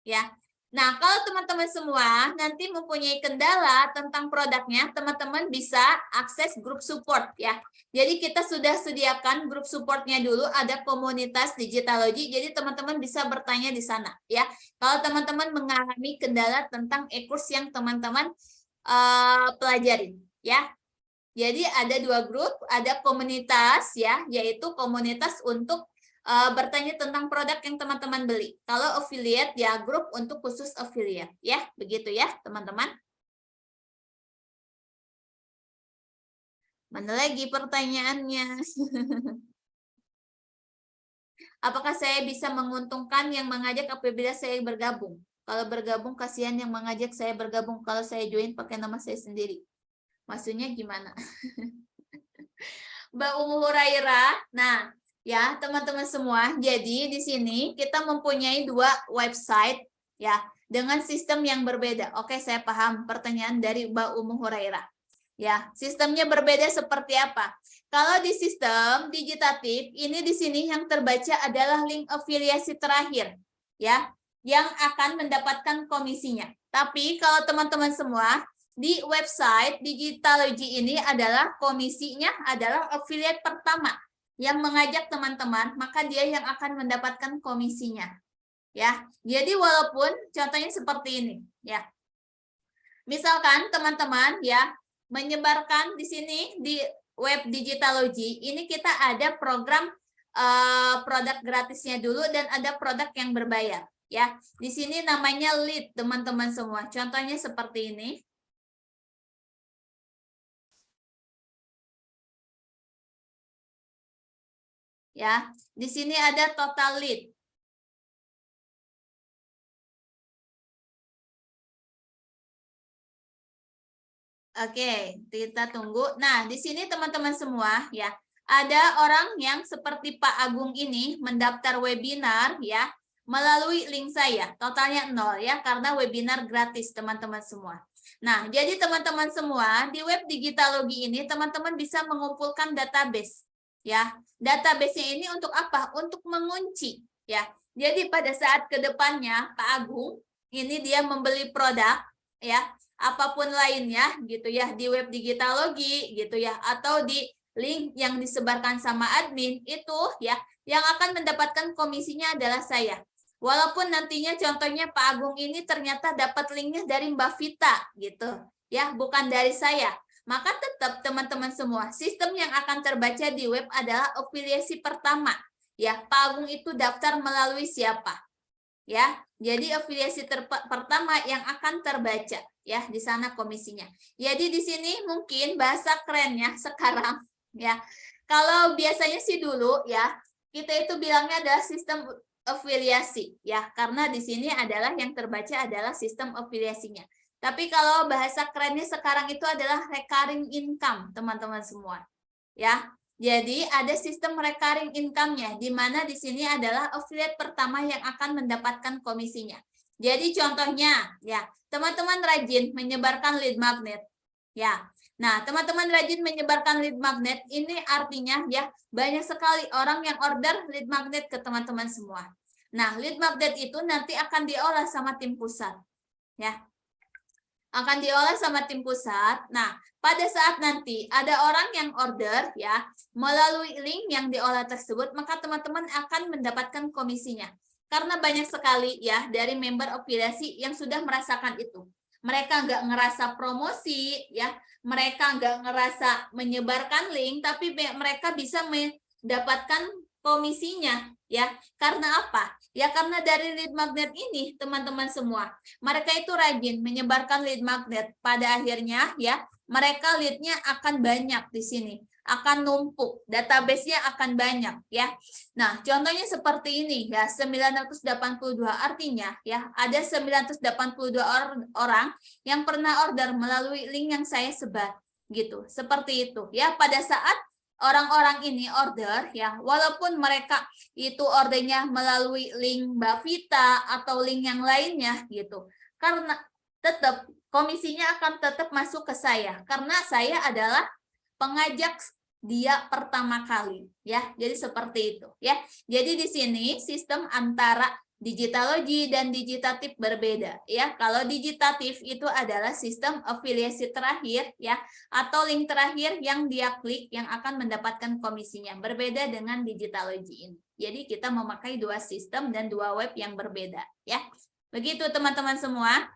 ya. Nah, kalau teman-teman semua nanti mempunyai kendala tentang produknya, teman-teman bisa akses grup support ya. Jadi kita sudah sediakan grup supportnya dulu, ada komunitas Digitalogy, jadi teman-teman bisa bertanya di sana ya. Kalau teman-teman mengalami kendala tentang e-course yang teman-teman pelajarin ya. Jadi ada 2 grup, ada komunitas ya, yaitu komunitas untuk bertanya tentang produk yang teman-teman beli. Kalau affiliate ya grup untuk khusus affiliate ya, begitu ya teman-teman. Mana lagi pertanyaannya? Apakah saya bisa menguntungkan yang mengajak apabila saya bergabung? Kalau bergabung kasihan yang mengajak saya bergabung, kalau saya join pakai nama saya sendiri. Maksudnya gimana? Mbak Umu Hurairah. Nah, ya, teman-teman semua. Jadi di sini kita mempunyai 2 website ya dengan sistem yang berbeda. Oke, saya paham pertanyaan dari Mbak Umu Hurairah. Ya, sistemnya berbeda seperti apa? Kalau di sistem Digitatif, ini di sini yang terbaca adalah link afiliasi terakhir ya, yang akan mendapatkan komisinya. Tapi kalau teman-teman semua di website Digitalogy ini adalah komisinya adalah affiliate pertama yang mengajak teman-teman, maka dia yang akan mendapatkan komisinya. Ya. Jadi walaupun contohnya seperti ini, ya. Misalkan teman-teman ya menyebarkan di sini di web Digitalogy, ini kita ada program produk gratisnya dulu dan ada produk yang berbayar, ya. Di sini namanya lead, teman-teman semua. Contohnya seperti ini. Ya, di sini ada total lead. Oke, kita tunggu. Nah, di sini teman-teman semua ya, ada orang yang seperti Pak Agung ini mendaftar webinar ya melalui link saya. Totalnya 0 ya karena webinar gratis teman-teman semua. Nah, jadi teman-teman semua di web Digitalogy ini teman-teman bisa mengumpulkan database ya. Database-nya ini untuk apa? Untuk mengunci ya. Jadi pada saat kedepannya Pak Agung ini dia membeli produk ya, apapun lainnya gitu ya di web Digitalogy gitu ya, atau di link yang disebarkan sama admin itu ya, yang akan mendapatkan komisinya adalah saya. Walaupun nantinya contohnya Pak Agung ini ternyata dapat linknya dari Mbak Vita gitu ya, bukan dari saya. Maka tetap teman-teman semua, sistem yang akan terbaca di web adalah afiliasi pertama. Ya, Pak Agung itu daftar melalui siapa? Ya, jadi afiliasi pertama yang akan terbaca ya di sana komisinya. Jadi di sini mungkin bahasa kerennya sekarang ya. Kalau biasanya sih dulu ya, kita itu bilangnya adalah sistem afiliasi ya, karena di sini adalah yang terbaca adalah sistem afiliasinya. Tapi kalau bahasa kerennya sekarang itu adalah recurring income, teman-teman semua. Ya. Jadi ada sistem recurring income-nya, di mana di sini adalah affiliate pertama yang akan mendapatkan komisinya. Jadi contohnya, ya teman-teman rajin menyebarkan lead magnet, ya. Nah, teman-teman rajin menyebarkan lead magnet, ini artinya ya banyak sekali orang yang order lead magnet ke teman-teman semua. Nah, lead magnet itu nanti akan diolah sama tim pusat, ya. Akan diolah sama tim pusat. Nah, pada saat nanti ada orang yang order ya melalui link yang diolah tersebut, maka teman-teman akan mendapatkan komisinya. Karena banyak sekali ya dari member afiliasi yang sudah merasakan itu. Mereka nggak ngerasa promosi ya, mereka nggak ngerasa menyebarkan link, tapi mereka bisa mendapatkan komisinya ya. Karena apa? Ya karena dari lead magnet ini teman-teman semua, mereka itu rajin menyebarkan lead magnet. Pada akhirnya ya, mereka lead-nya akan banyak di sini, akan numpuk, database-nya akan banyak ya. Nah, contohnya seperti ini ya, 982 artinya ya, ada 982 orang yang pernah order melalui link yang saya sebar gitu. Seperti itu ya, pada saat orang-orang ini order ya, walaupun mereka itu ordernya melalui link Mbak Vita atau link yang lainnya gitu, karena tetap komisinya akan tetap masuk ke saya karena saya adalah pengajak dia pertama kali, ya. Jadi seperti itu, ya. Jadi di sini sistem antara Digitalogy dan Digitatif berbeda, ya. Kalau Digitatif itu adalah sistem afiliasi terakhir, ya, atau link terakhir yang dia klik yang akan mendapatkan komisinya. Berbeda dengan Digitalogy ini. Jadi kita memakai dua sistem dan dua web yang berbeda, ya. Begitu teman-teman semua.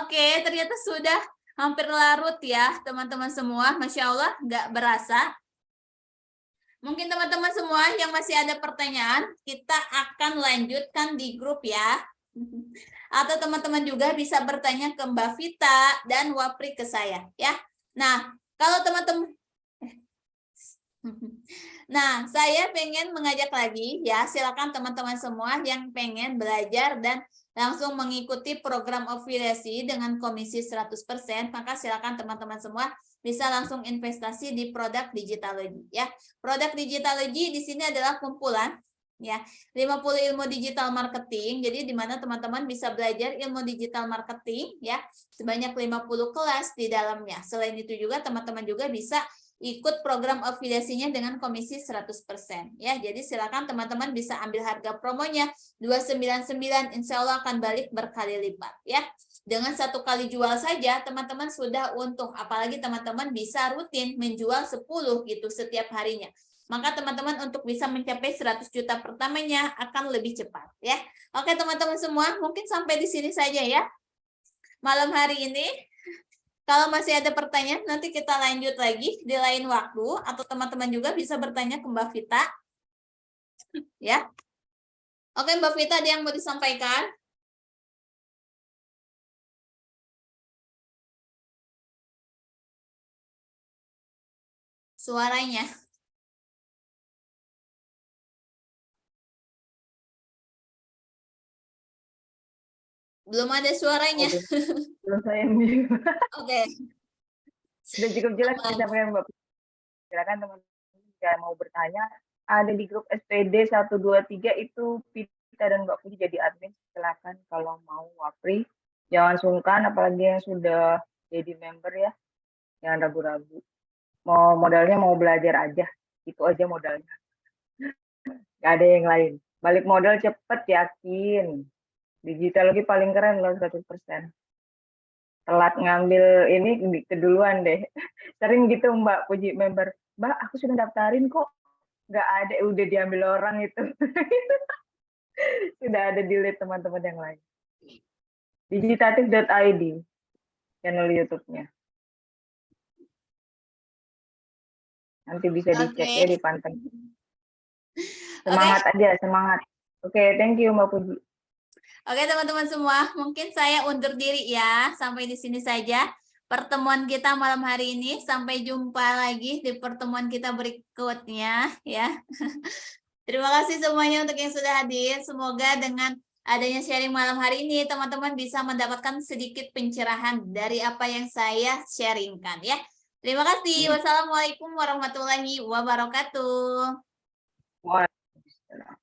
Oke, ternyata sudah hampir larut ya teman-teman semua. Masya Allah, nggak berasa. Mungkin teman-teman semua yang masih ada pertanyaan, kita akan lanjutkan di grup ya. Atau teman-teman juga bisa bertanya ke Mbak Vita dan Wapri ke saya ya. Nah, kalau teman-teman Nah, saya pengen mengajak lagi ya, silakan teman-teman semua yang pengen belajar dan langsung mengikuti program afiliasi dengan komisi 100%, maka silakan teman-teman semua bisa langsung investasi di produk Digitalogy ya. Produk Digitalogy di sini adalah kumpulan ya, 50 ilmu digital marketing. Jadi di mana teman-teman bisa belajar ilmu digital marketing ya, sebanyak 50 kelas di dalamnya. Selain itu juga teman-teman juga bisa ikut program afiliasinya dengan komisi 100% ya. Jadi silakan teman-teman bisa ambil harga promonya 299, insya Allah akan balik berkali lipat ya. Dengan satu kali jual saja teman-teman sudah untung, apalagi teman-teman bisa rutin menjual 10 gitu setiap harinya. Maka teman-teman untuk bisa mencapai 100 juta pertamanya akan lebih cepat ya. Oke teman-teman semua, mungkin sampai di sini saja ya malam hari ini. Kalau masih ada pertanyaan, nanti kita lanjut lagi di lain waktu, atau teman-teman juga bisa bertanya ke Mbak Vita. Ya. Oke, Mbak Vita, ada yang mau disampaikan? Suaranya. Belum ada suaranya. Belum saya juga. Oke. Sudah cukup jelas disampaikan Mbak. Silakan teman-teman yang mau bertanya, ada di grup SPD 123 itu Vita dan Mbak Puji jadi admin. Silakan kalau mau Wapri. Jangan sungkan, apalagi yang sudah jadi member ya. Jangan ragu-ragu. Mau modalnya mau belajar aja. Itu aja modalnya. Gak ada yang lain. Balik modal cepet, yakin. Digital lagi paling keren loh 100%. Telat ngambil ini keduluan deh. Sering gitu Mbak Puji member, Mbak aku sudah daftarin kok. Nggak ada, udah diambil orang itu. Sudah ada delete teman-teman yang lain. Digitatif.id channel YouTube-nya. Nanti bisa dicek ya, dipanteng. Semangat aja, semangat. Oke, thank you Mbak Puji. Oke teman-teman semua, mungkin saya undur diri ya. Sampai di sini saja pertemuan kita malam hari ini. Sampai jumpa lagi di pertemuan kita berikutnya ya. Terima kasih semuanya untuk yang sudah hadir. Semoga dengan adanya sharing malam hari ini teman-teman bisa mendapatkan sedikit pencerahan dari apa yang saya sharingkan ya. Terima kasih. Wassalamualaikum warahmatullahi wabarakatuh. Waalaikumsalam.